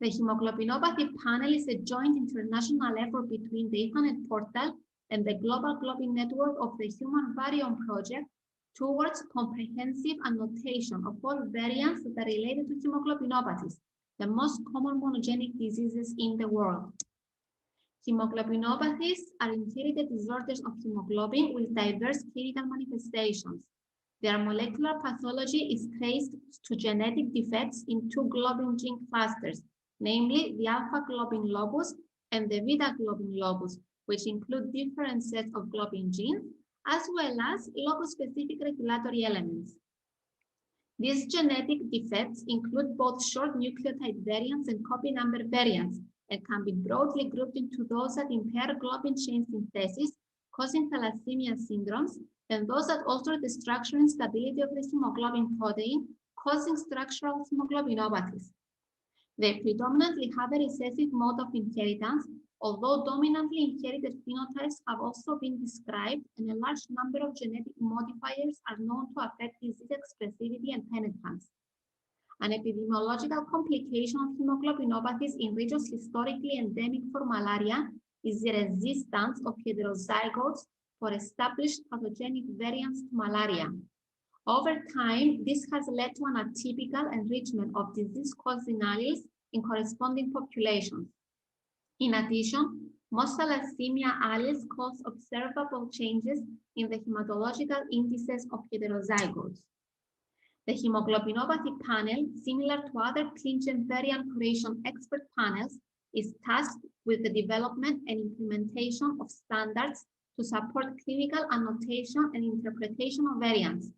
The Hemoglobinopathy Panel is a joint international effort between the Ethernet Portal and the Global Globin Network of the Human Variome Project towards comprehensive annotation of all variants that are related to hemoglobinopathies, the most common monogenic diseases in the world. Hemoglobinopathies are inherited disorders of hemoglobin with diverse clinical manifestations. Their molecular pathology is traced to genetic defects in two globin gene clusters, namely the alpha globin lobus and the beta globin lobus, which include different sets of globin genes, as well as lobus-specific regulatory elements. These genetic defects include both short nucleotide variants and copy number variants, and can be broadly grouped into those that impair globin chain synthesis, causing thalassemia syndromes, and those that alter the structure and stability of the hemoglobin protein, causing structural hemoglobinopathies. They predominantly have a recessive mode of inheritance, although dominantly inherited phenotypes have also been described, and a large number of genetic modifiers are known to affect disease expressivity and penetrance. An epidemiological complication of hemoglobinopathies in regions historically endemic for malaria is the resistance of heterozygotes for established pathogenic variants to malaria. Over time, this has led to an atypical enrichment of disease-causing alleles in corresponding populations. In addition, most thalassemia alleles cause observable changes in the hematological indices of heterozygotes. The hemoglobinopathy panel, similar to other ClinGen variant curation expert panels, is tasked with the development and implementation of standards to support clinical annotation and interpretation of variants.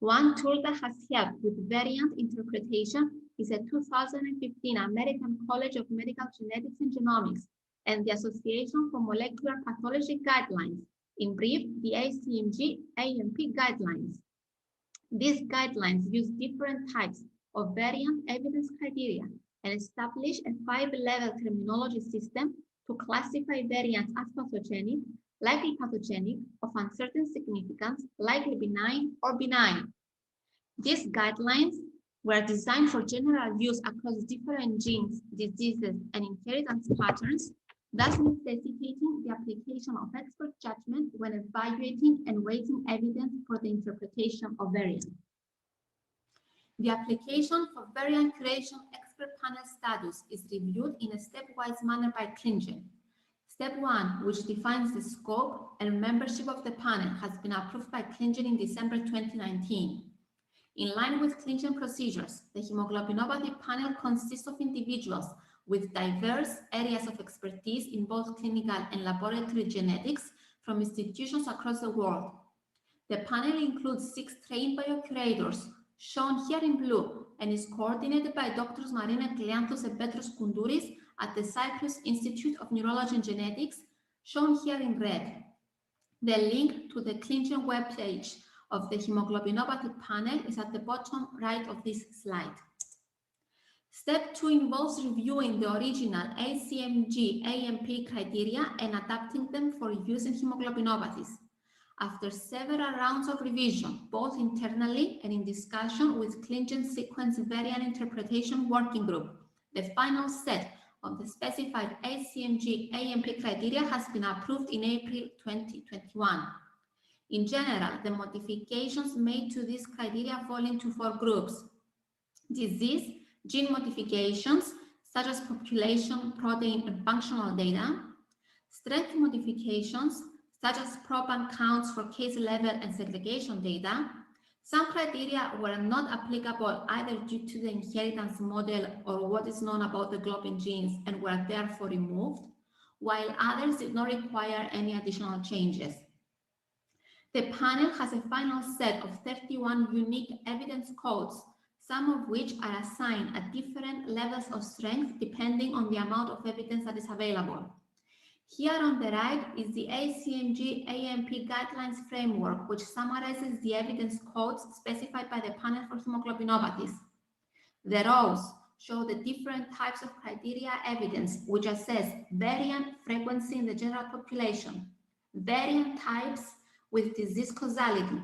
One tool that has helped with variant interpretation is a 2015 American College of Medical Genetics and Genomics and the Association for Molecular Pathology Guidelines, in brief, the ACMG-AMP guidelines. These guidelines use different types of variant evidence criteria and establish a 5-level terminology system to classify variants as pathogenic, likely pathogenic, of uncertain significance, likely benign, or benign. These guidelines were designed for general use across different genes, diseases, and inheritance patterns, thus necessitating the application of expert judgment when evaluating and weighting evidence for the interpretation of variants. The application for variant curation expert panel status is reviewed in a stepwise manner by ClinGen. Step 1, which defines the scope and membership of the panel, has been approved by ClinGen in December 2019. In line with ClinGen procedures, the hemoglobinopathy panel consists of individuals with diverse areas of expertise in both clinical and laboratory genetics from institutions across the world. The panel includes 6 trained biocurators, shown here in blue, and is coordinated by Drs. Marina Kleanthos and Petros Koundouris at the Cyprus Institute of Neurology and Genetics, shown here in red. The link to the ClinGen webpage of the hemoglobinopathy panel is at the bottom right of this slide. Step 2 involves reviewing the original ACMG-AMP criteria and adapting them for use in hemoglobinopathies. After several rounds of revision, both internally and in discussion with ClinGen Sequence Variant Interpretation Working Group, the final set of the specified ACMG-AMP criteria has been approved in April 2021. In general, the modifications made to these criteria fall into 4 groups: disease, gene modifications, such as population, protein, and functional data; strength modifications, such as proban counts for case level and segregation data. Some criteria were not applicable either due to the inheritance model or what is known about the globin genes and were therefore removed, while others did not require any additional changes. The panel has a final set of 31 unique evidence codes, some of which are assigned at different levels of strength depending on the amount of evidence that is available. Here on the right is the ACMG-AMP guidelines framework, which summarizes the evidence codes specified by the panel for hemoglobinopathies. The rows show the different types of criteria evidence, which assess variant frequency in the general population, variant types with disease causality,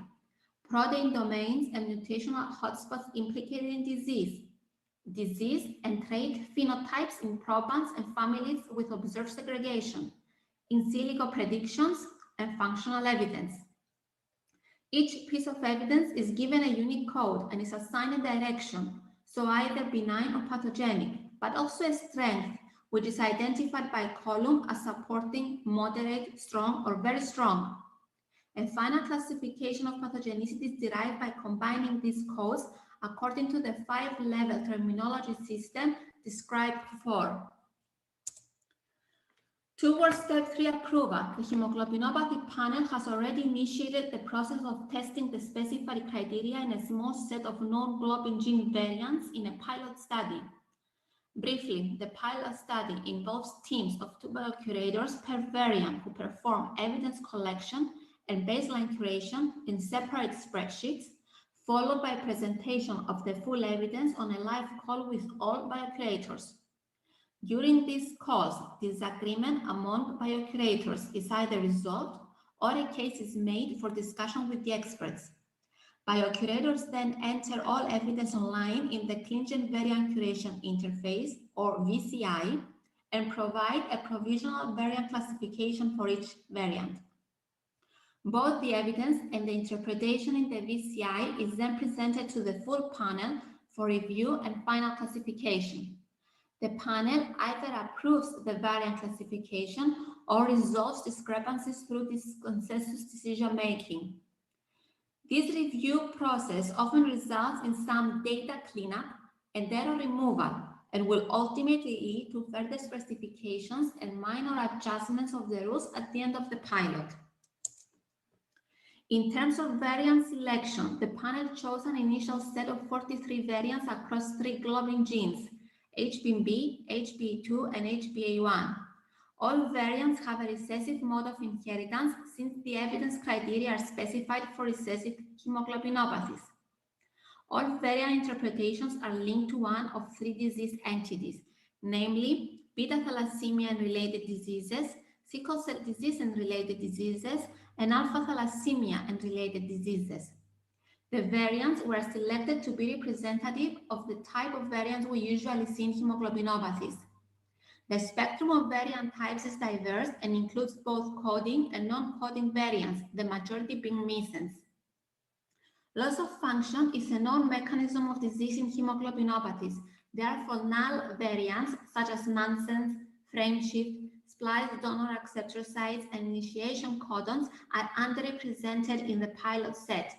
protein domains and mutational hotspots implicated in disease, disease and trait phenotypes in probants and families with observed segregation, in silico predictions, and functional evidence. Each piece of evidence is given a unique code and is assigned a direction, so either benign or pathogenic, but also a strength, which is identified by a column as supporting moderate, strong, or very strong. A final classification of pathogenicity is derived by combining these codes according to the 5-level terminology system described before. Towards step 3 approval, the hemoglobinopathy panel has already initiated the process of testing the specified criteria in a small set of known globin gene variants in a pilot study. Briefly, the pilot study involves teams of 2 biocurators per variant who perform evidence collection and baseline curation in separate spreadsheets, followed by presentation of the full evidence on a live call with all biocurators. During these calls, disagreement among biocurators is either resolved or a case is made for discussion with the experts. Biocurators then enter all evidence online in the Clingan Variant Curation Interface, or VCI, and provide a provisional variant classification for each variant. Both the evidence and the interpretation in the VCI is then presented to the full panel for review and final classification. The panel either approves the variant classification or resolves discrepancies through this consensus decision-making. This review process often results in some data cleanup and error removal, and will ultimately lead to further specifications and minor adjustments of the rules at the end of the pilot. In terms of variant selection, the panel chose an initial set of 43 variants across 3 globin genes, HBB, HBE2, and HBA1. All variants have a recessive mode of inheritance since the evidence criteria are specified for recessive hemoglobinopathies. All variant interpretations are linked to one of 3 disease entities, namely beta thalassemia and related diseases, sickle cell disease and related diseases, and alpha thalassemia and related diseases. The variants were selected to be representative of the type of variants we usually see in hemoglobinopathies. The spectrum of variant types is diverse and includes both coding and non-coding variants, the majority being missense. Loss of function is a known mechanism of disease in hemoglobinopathies. Therefore, null variants such as nonsense, frameshift, spliced donor acceptor sites, and initiation codons are underrepresented in the pilot set.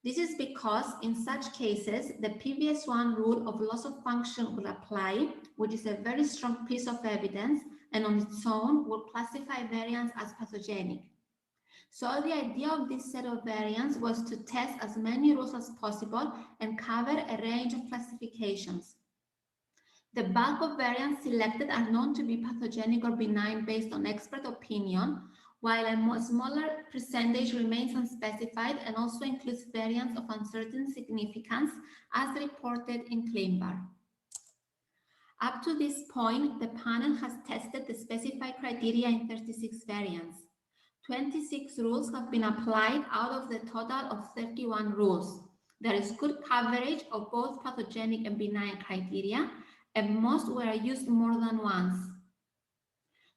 This is because in such cases, the PVS1 rule of loss of function will apply, which is a very strong piece of evidence, and on its own will classify variants as pathogenic. So the idea of this set of variants was to test as many rules as possible and cover a range of classifications. The bulk of variants selected are known to be pathogenic or benign based on expert opinion, while a smaller percentage remains unspecified and also includes variants of uncertain significance as reported in ClinVar. Up to this point, the panel has tested the specified criteria in 36 variants. 26 rules have been applied out of the total of 31 rules. There is good coverage of both pathogenic and benign criteria, and most were used more than once.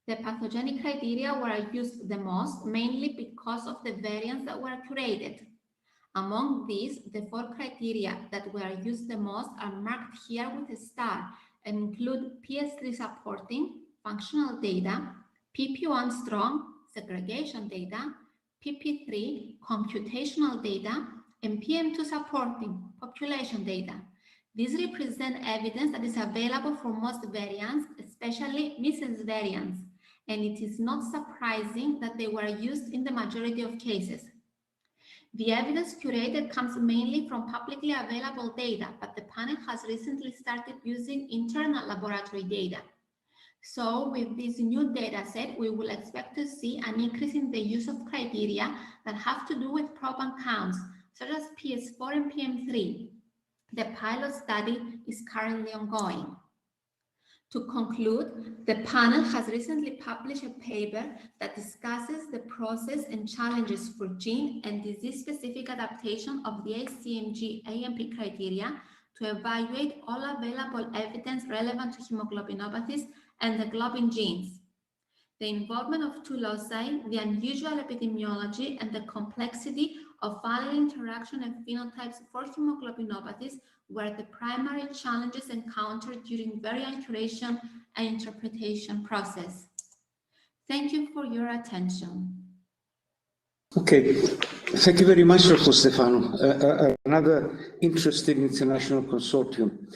The pathogenic criteria were used the most, mainly because of the variants that were curated. Among these, the 4 criteria that were used the most are marked here with a star and include PS3 supporting, functional data, PP1 strong, segregation data, PP3, computational data, and PM2 supporting, population data. These represent evidence that is available for most variants, especially missense variants, and it is not surprising that they were used in the majority of cases. The evidence curated comes mainly from publicly available data, but the panel has recently started using internal laboratory data. So with this new data set, we will expect to see an increase in the use of criteria that have to do with proband counts, such as PS4 and PM3. The pilot study is currently ongoing. To conclude, the panel has recently published a paper that discusses the process and challenges for gene and disease-specific adaptation of the ACMG AMP criteria to evaluate all available evidence relevant to hemoglobinopathies and the globin genes. The involvement of 2 loci, the unusual epidemiology, and the complexity of allele interaction and phenotypes for hemoglobinopathies were the primary challenges encountered during variant curation and interpretation process. Thank you for your attention. Okay, thank you very much, Dr. Stefano. Another interesting international consortium.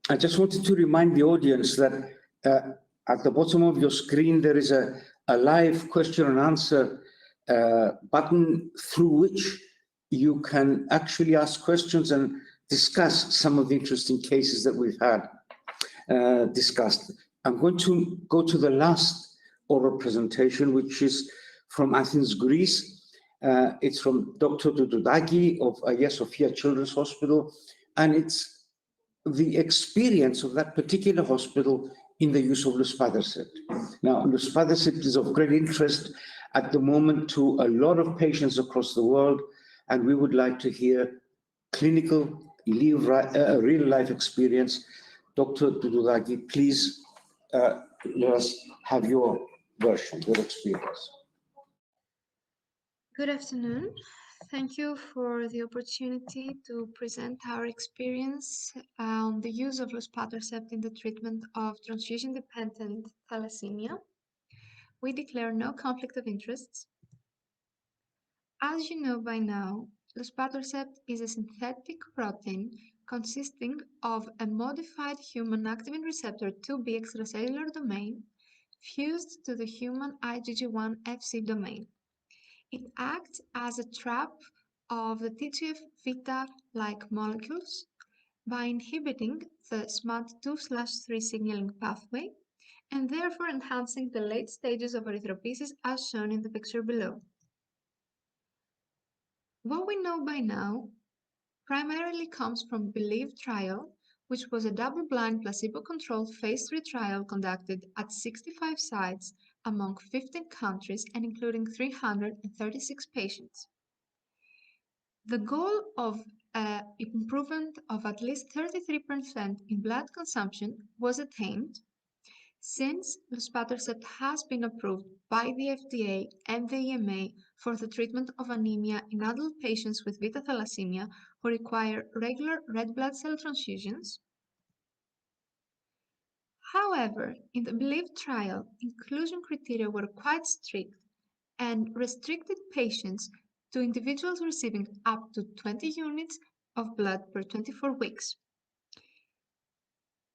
I just wanted to remind the audience that at the bottom of your screen, there is a live question and answer button through which you can actually ask questions and discuss some of the interesting cases that we've had discussed. I'm going to go to the last oral presentation, which is from Athens, Greece. It's from Dr. Dududagi of Hagia Sophia Children's Hospital, and it's the experience of that particular hospital in the use of luspatercept. Now, luspatercept is of great interest at the moment to a lot of patients across the world, and we would like to hear clinical, real-life experience. Dr. Dududagi, please let us have your version, your experience. Good afternoon. Thank you for the opportunity to present our experience on the use of luspatercept in the treatment of transfusion-dependent thalassemia. We declare no conflict of interests. As you know by now, luspatercept is a synthetic protein consisting of a modified human activin receptor 2B extracellular domain fused to the human IgG1 Fc domain. It acts as a trap of the TGF-beta-like molecules by inhibiting the SMAD2/3 signaling pathway and therefore enhancing the late stages of erythropoiesis as shown in the picture below. What we know by now primarily comes from BELIEVE trial, which was a double-blind placebo-controlled phase 3 trial conducted at 65 sites among 15 countries and including 336 patients. The goal of improvement of at least 33% in blood consumption was attained since luspatercept has been approved by the FDA and the EMA for the treatment of anemia in adult patients with beta thalassemia who require regular red blood cell transfusions. However, in the BELIEVE trial, inclusion criteria were quite strict and restricted patients to individuals receiving up to 20 units of blood per 24 weeks.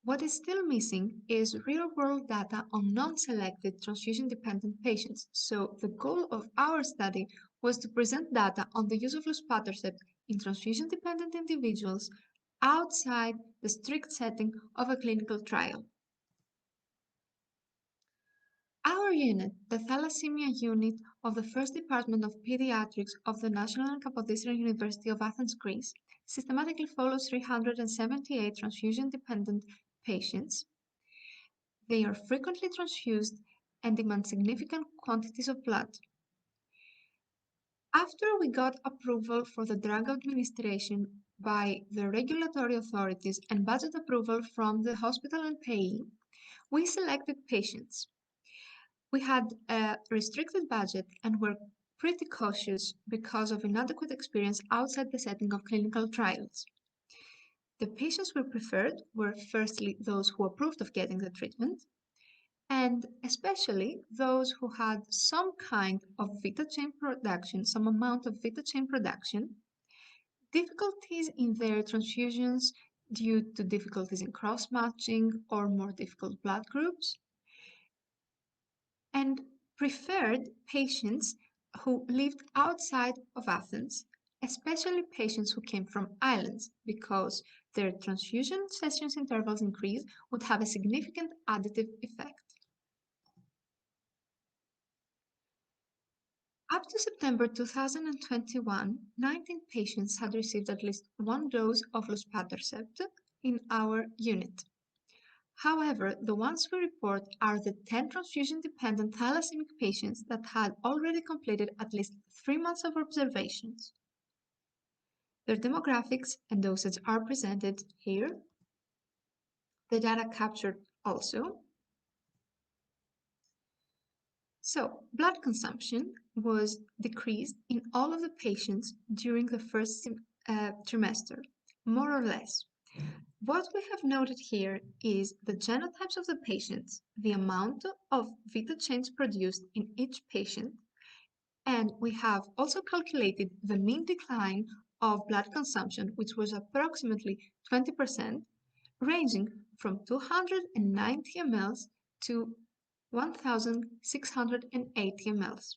What is still missing is real-world data on non-selected transfusion-dependent patients, so the goal of our study was to present data on the use of luspatercept in transfusion-dependent individuals outside the strict setting of a clinical trial. Our unit, the Thalassemia Unit of the First Department of Pediatrics of the National and Kapodistrian University of Athens, Greece, systematically follows 378 transfusion-dependent patients. They are frequently transfused and demand significant quantities of blood. After we got approval for the drug administration by the regulatory authorities and budget approval from the hospital and payee, we selected patients. We had a restricted budget and were pretty cautious because of inadequate experience outside the setting of clinical trials. The patients we preferred were firstly those who approved of getting the treatment, and especially those who had some kind of beta chain production, some amount of beta chain production, difficulties in their transfusions due to difficulties in cross-matching or more difficult blood groups, and preferred patients who lived outside of Athens, especially patients who came from islands, because their transfusion sessions intervals increase would have a significant additive effect. Up to September 2021, 19 patients had received at least one dose of luspatercept in our unit. However, the ones we report are the 10 transfusion-dependent thalassaemic patients that had already completed at least 3 months of observations. Their demographics and dosage are presented here. The data captured also. So, blood consumption was decreased in all of the patients during the first trimester, more or less. What we have noted here is the genotypes of the patients, the amount of beta chains produced in each patient, and we have also calculated the mean decline of blood consumption, which was approximately 20%, ranging from 290 mL to 1,680 mL.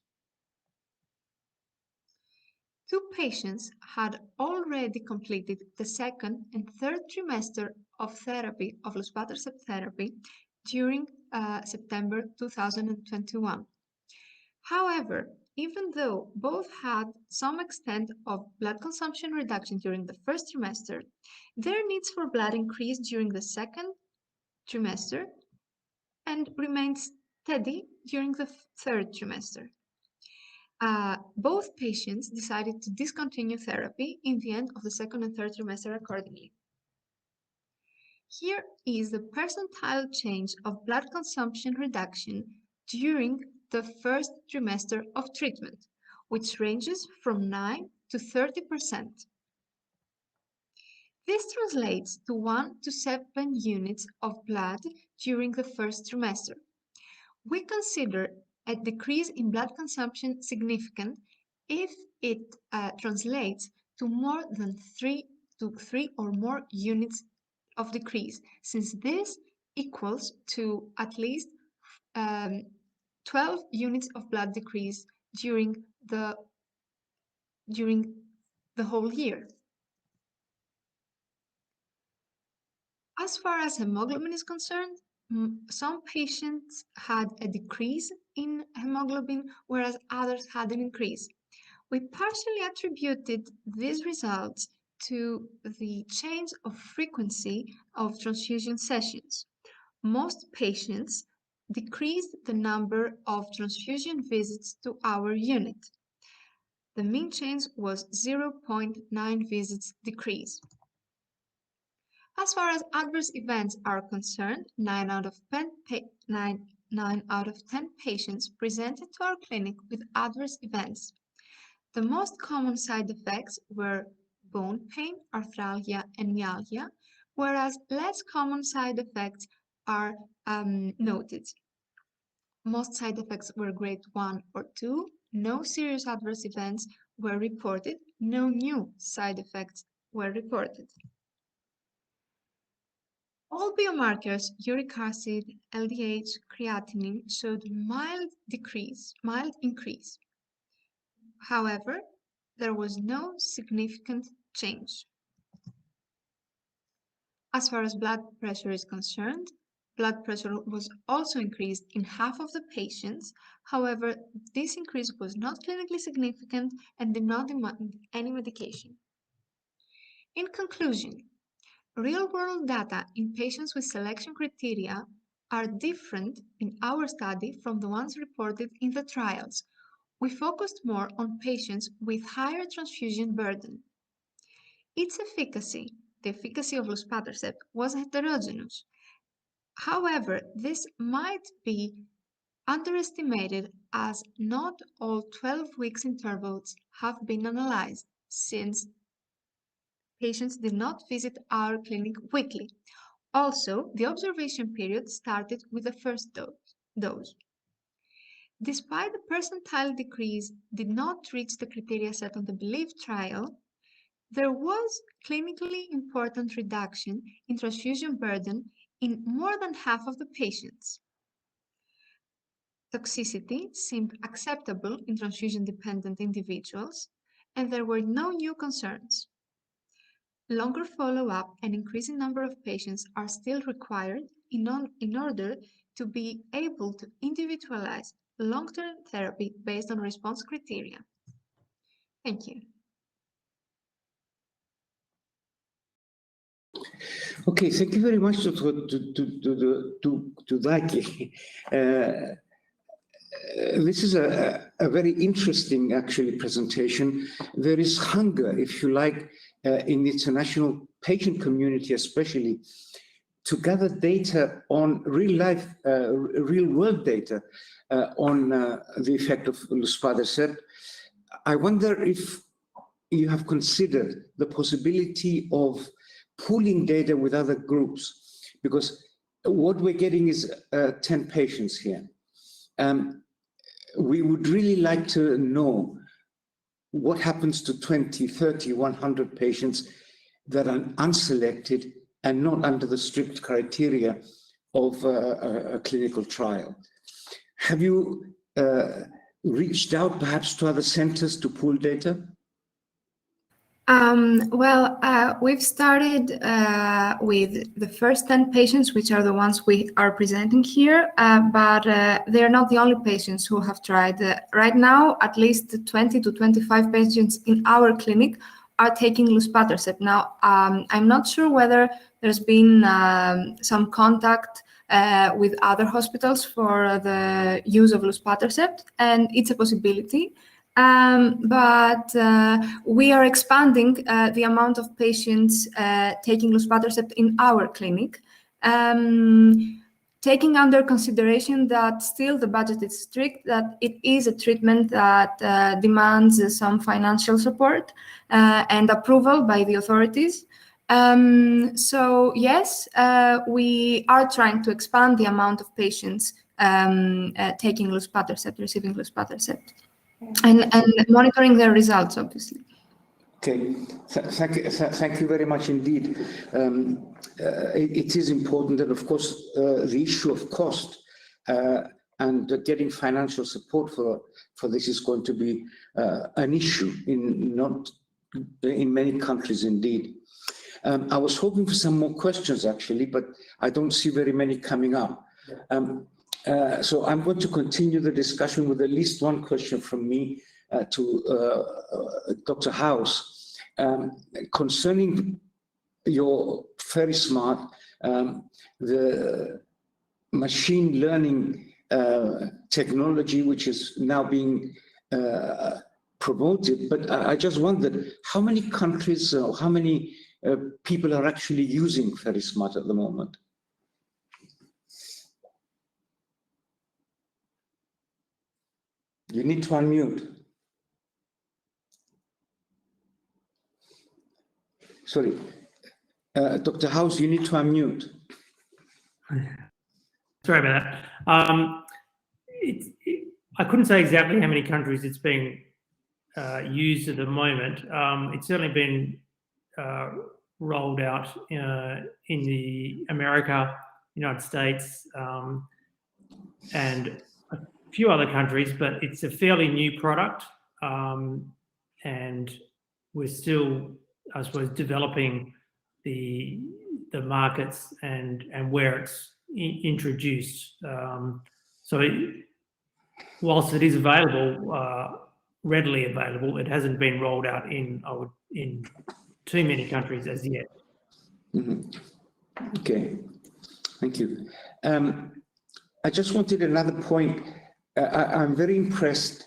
2 patients had already completed the second and third trimester of therapy, of luspatercept therapy, during September 2021. However, even though both had some extent of blood consumption reduction during the first trimester, their needs for blood increased during the second trimester and remained steady during the third trimester. Both patients decided to discontinue therapy in the end of the second and third trimester accordingly. Here is the percentile change of blood consumption reduction during the first trimester of treatment, which ranges from 9 to 30%. This translates to 1 to 7 units of blood during the first trimester. We consider a decrease in blood consumption significant if it translates to more than 3 or more units of decrease, since this equals to at least 12 units of blood decrease during the whole year. As far as hemoglobin is concerned, some patients had a decrease in hemoglobin, whereas others had an increase. We partially attributed these results to the change of frequency of transfusion sessions. Most patients decreased the number of transfusion visits to our unit. The mean change was 0.9 visits decrease. As far as adverse events are concerned, 9 out of 10 patients presented to our clinic with adverse events. The most common side effects were bone pain, arthralgia, and myalgia, whereas less common side effects are noted. Most side effects were grade 1 or 2. No serious adverse events were reported. No new side effects were reported. All biomarkers, uric acid, LDH, creatinine, showed mild increase. However, there was no significant change. As far as blood pressure is concerned, blood pressure was also increased in half of the patients. However, this increase was not clinically significant and did not demand any medication. In conclusion, real-world data in patients with selection criteria are different in our study from the ones reported in the trials. We focused more on patients with higher transfusion burden. Its efficacy, the efficacy of luspatercept, was heterogeneous. However, this might be underestimated as not all 12 weeks intervals have been analyzed, since patients did not visit our clinic weekly. Also, the observation period started with the first dose. Despite the percentile decrease did not reach the criteria set on the BELIEVE trial, there was clinically important reduction in transfusion burden in more than half of the patients. Toxicity seemed acceptable in transfusion-dependent individuals, and there were no new concerns. Longer follow-up and increasing number of patients are still required in order to be able to individualize long-term therapy based on response criteria. Thank you. Okay, thank you very much to Daki. This is a very interesting, actually, presentation. There is hunger, if you like, in the international patient community, especially, to gather data on real-life, real-world data on the effect of luspatercept. I wonder if you have considered the possibility of pooling data with other groups, because what we're getting is 10 patients here. We would really like to know what happens to 20, 30, 100 patients that are unselected and not under the strict criteria of a clinical trial. Have you reached out perhaps to other centers to pool data? We've started with the first 10 patients, which are the ones we are presenting here, but they're not the only patients who have tried. Right now, at least 20 to 25 patients in our clinic are taking luspatercept. Now, I'm not sure whether there's been some contact with other hospitals for the use of luspatercept, and it's a possibility. But we are expanding the amount of patients taking luspatercept in our clinic, taking under consideration that still the budget is strict, that it is a treatment that demands some financial support and approval by the authorities. So yes, we are trying to expand the amount of patients taking luspatercept, receiving luspatercept. And monitoring their results, obviously. Okay, thank you very much indeed. It is important that, of course, the issue of cost and getting financial support for this is going to be an issue in many countries indeed. I was hoping for some more questions actually, but I don't see very many coming up. So I'm going to continue the discussion with at least one question from me to Dr. House concerning your very smart, the machine learning technology, which is now being promoted. But I just wondered how many countries or how many people are actually using very smart at the moment? You need to unmute. Sorry. Dr. House, you need to unmute. Sorry about that. I couldn't say exactly how many countries it's being used at the moment. It's certainly been rolled out in the America, United States, and a few other countries, but it's a fairly new product, and we're still, I suppose, developing the markets and where it's introduced. So whilst it is available, readily available, it hasn't been rolled out in too many countries as yet. Mm-hmm. Okay, thank you. I just wanted another point. I'm very impressed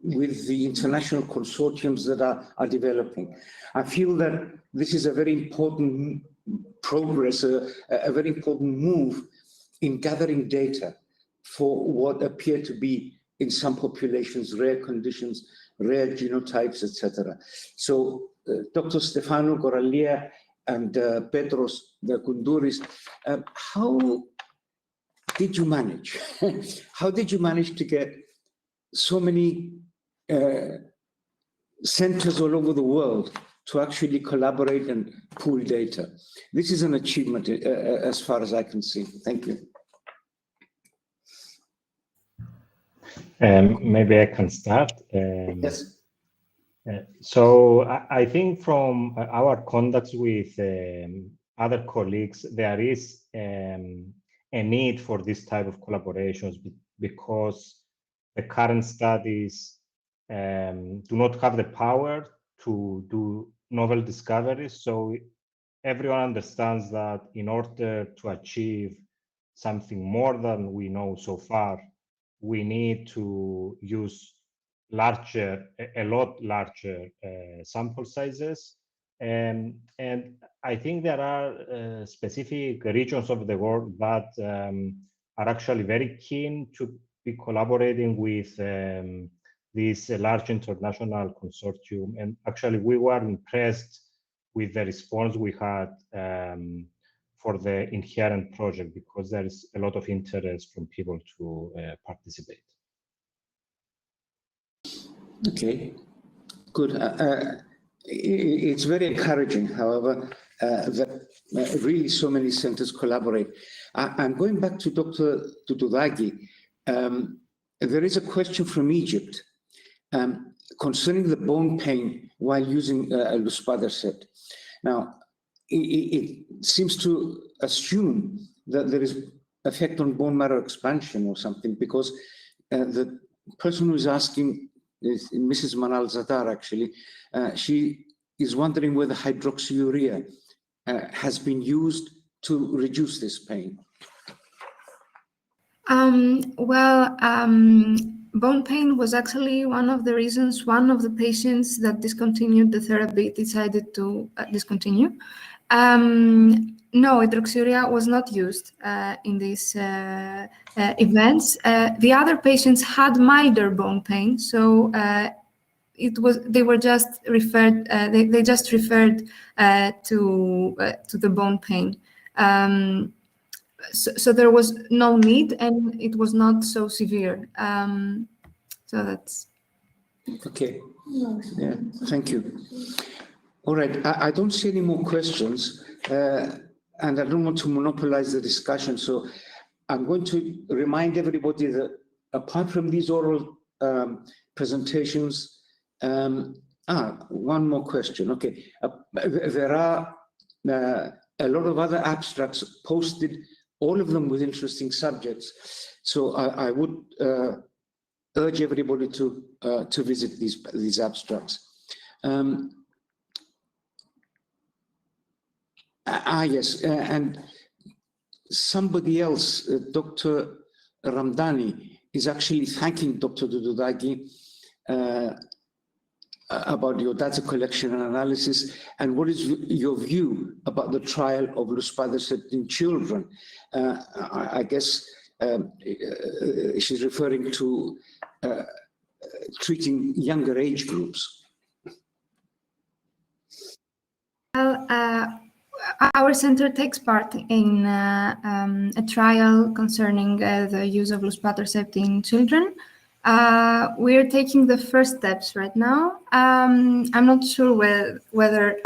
with the international consortiums that are developing. I feel that this is a very important progress, a very important move in gathering data for what appear to be in some populations rare conditions, rare genotypes, etc. So Dr. Stefano Goralia and Petros Koundouris, how did you manage? How did you manage to get so many centers all over the world to actually collaborate and pool data? This is an achievement as far as I can see. Thank you. Maybe I can start. Yes. So I think from our contacts with other colleagues, there is a need for this type of collaborations because the current studies do not have the power to do novel discoveries. So everyone understands that in order to achieve something more than we know so far, we need to use a lot larger sample sizes. And I think there are specific regions of the world that are actually very keen to be collaborating with this large international consortium. And actually, we were impressed with the response we had for the Inherent project, because there is a lot of interest from people to participate. Okay, good. It's very encouraging, however, that really so many centers collaborate. I'm going back to Dr. Toutoudragi. There is a question from Egypt. concerning the bone pain while using luspatercept. Now, it seems to assume that there is effect on bone marrow expansion or something, because the person who is asking is Mrs. Manal Zadar, actually. She is wondering whether hydroxyurea has been used to reduce this pain. Bone pain was actually one of the reasons one of the patients that discontinued the therapy decided to discontinue. No, hydroxyurea was not used in these events. The other patients had milder bone pain, so they were just referred. They just referred to the bone pain. So there was no need, and it was not so severe. So that's okay. Yeah, thank you. All right, I don't see any more questions, and I don't want to monopolize the discussion. So I'm going to remind everybody that apart from these oral presentations, one more question. Okay, there are a lot of other abstracts posted, all of them with interesting subjects. So I would urge everybody to visit these abstracts. Yes, and somebody else, Dr. Ramdani, is actually thanking Dr. Dududagi about your data collection and analysis, and what is your view about the trial of luspatercept in children? I guess she's referring to treating younger age groups. Well, our center takes part in a trial concerning the use of luspatercept in children. We're taking the first steps right now. I'm not sure whether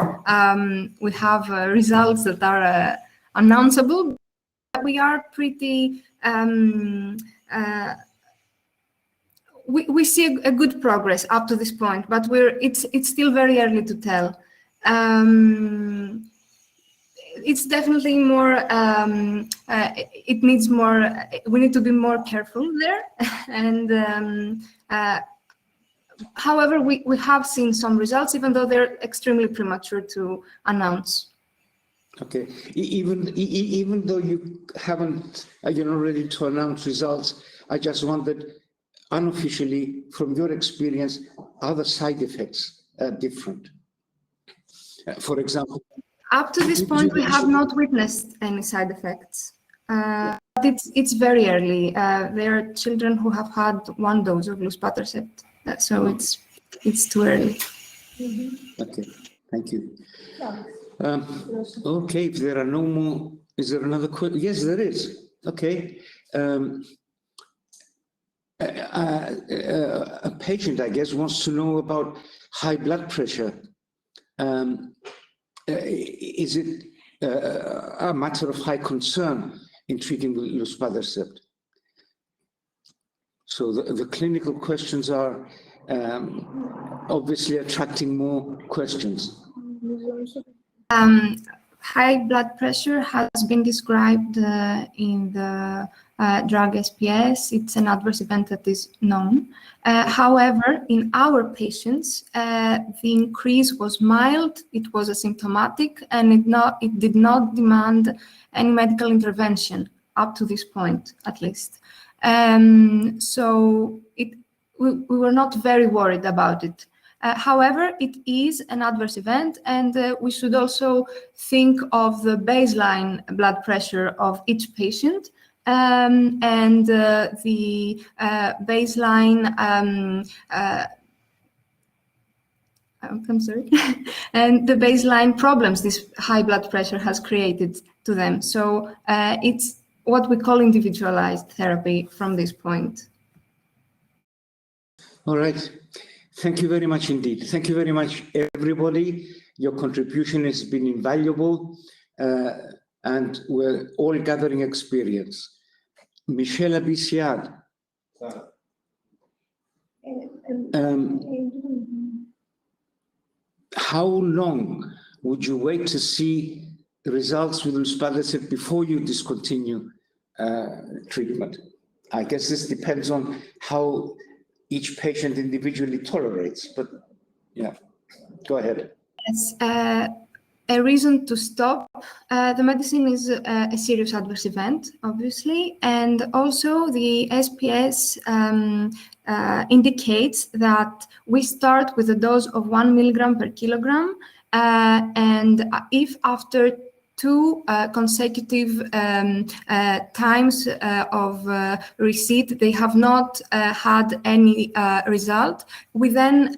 we have results that are announceable. We are pretty. We see a good progress up to this point, but it's still very early to tell. It's definitely more. It needs more. We need to be more careful there, and however, we have seen some results, even though they're extremely premature to announce. Okay, even though you haven't, you're not ready to announce results, I just wondered, unofficially, from your experience, are the side effects different? For example. Up to this point, we have not witnessed any side effects. But it's very early. There are children who have had one dose of luspatercept, so it's too early. Okay, thank you. Okay, if there are no more, is there another question? Yes, there is. Okay. A patient, I guess, wants to know about high blood pressure. Is it a matter of high concern in treating luspatercept? So the clinical questions are obviously attracting more questions. High blood pressure has been described in the drug SPS. It's an adverse event that is known. However, in our patients, the increase was mild, it was asymptomatic, and it did not demand any medical intervention up to this point, at least. So we were not very worried about it. However, it is an adverse event, and we should also think of the baseline blood pressure of each patient and the baseline, I'm sorry, and the baseline problems this high blood pressure has created to them. So it's what we call individualized therapy from this point. All right. Thank you very much indeed. Thank you very much, everybody. Your contribution has been invaluable, and we're all gathering experience. Michelle Abisiad. How long would you wait to see the results with luspatercept before you discontinue treatment? I guess this depends on how each patient individually tolerates, but yeah, go ahead. Yes, a reason to stop the medicine is a serious adverse event, obviously, and also the SPS indicates that we start with a dose of 1 milligram per kilogram, and if after 2 consecutive times of receipt, they have not had any result, we then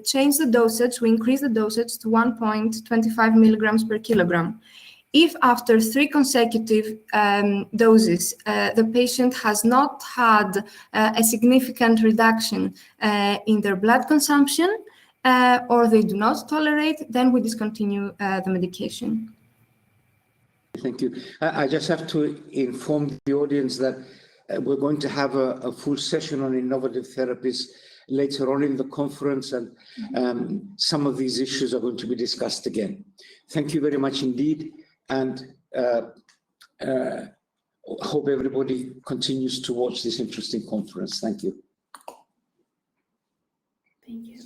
change the dosage, we increase the dosage to 1.25 milligrams per kilogram. If after 3 consecutive doses, the patient has not had a significant reduction in their blood consumption, or they do not tolerate, then we discontinue the medication. Thank you. I just have to inform the audience that we're going to have a full session on innovative therapies later on in the conference, and some of these issues are going to be discussed again. Thank you very much indeed, and hope everybody continues to watch this interesting conference. Thank you. Thank you.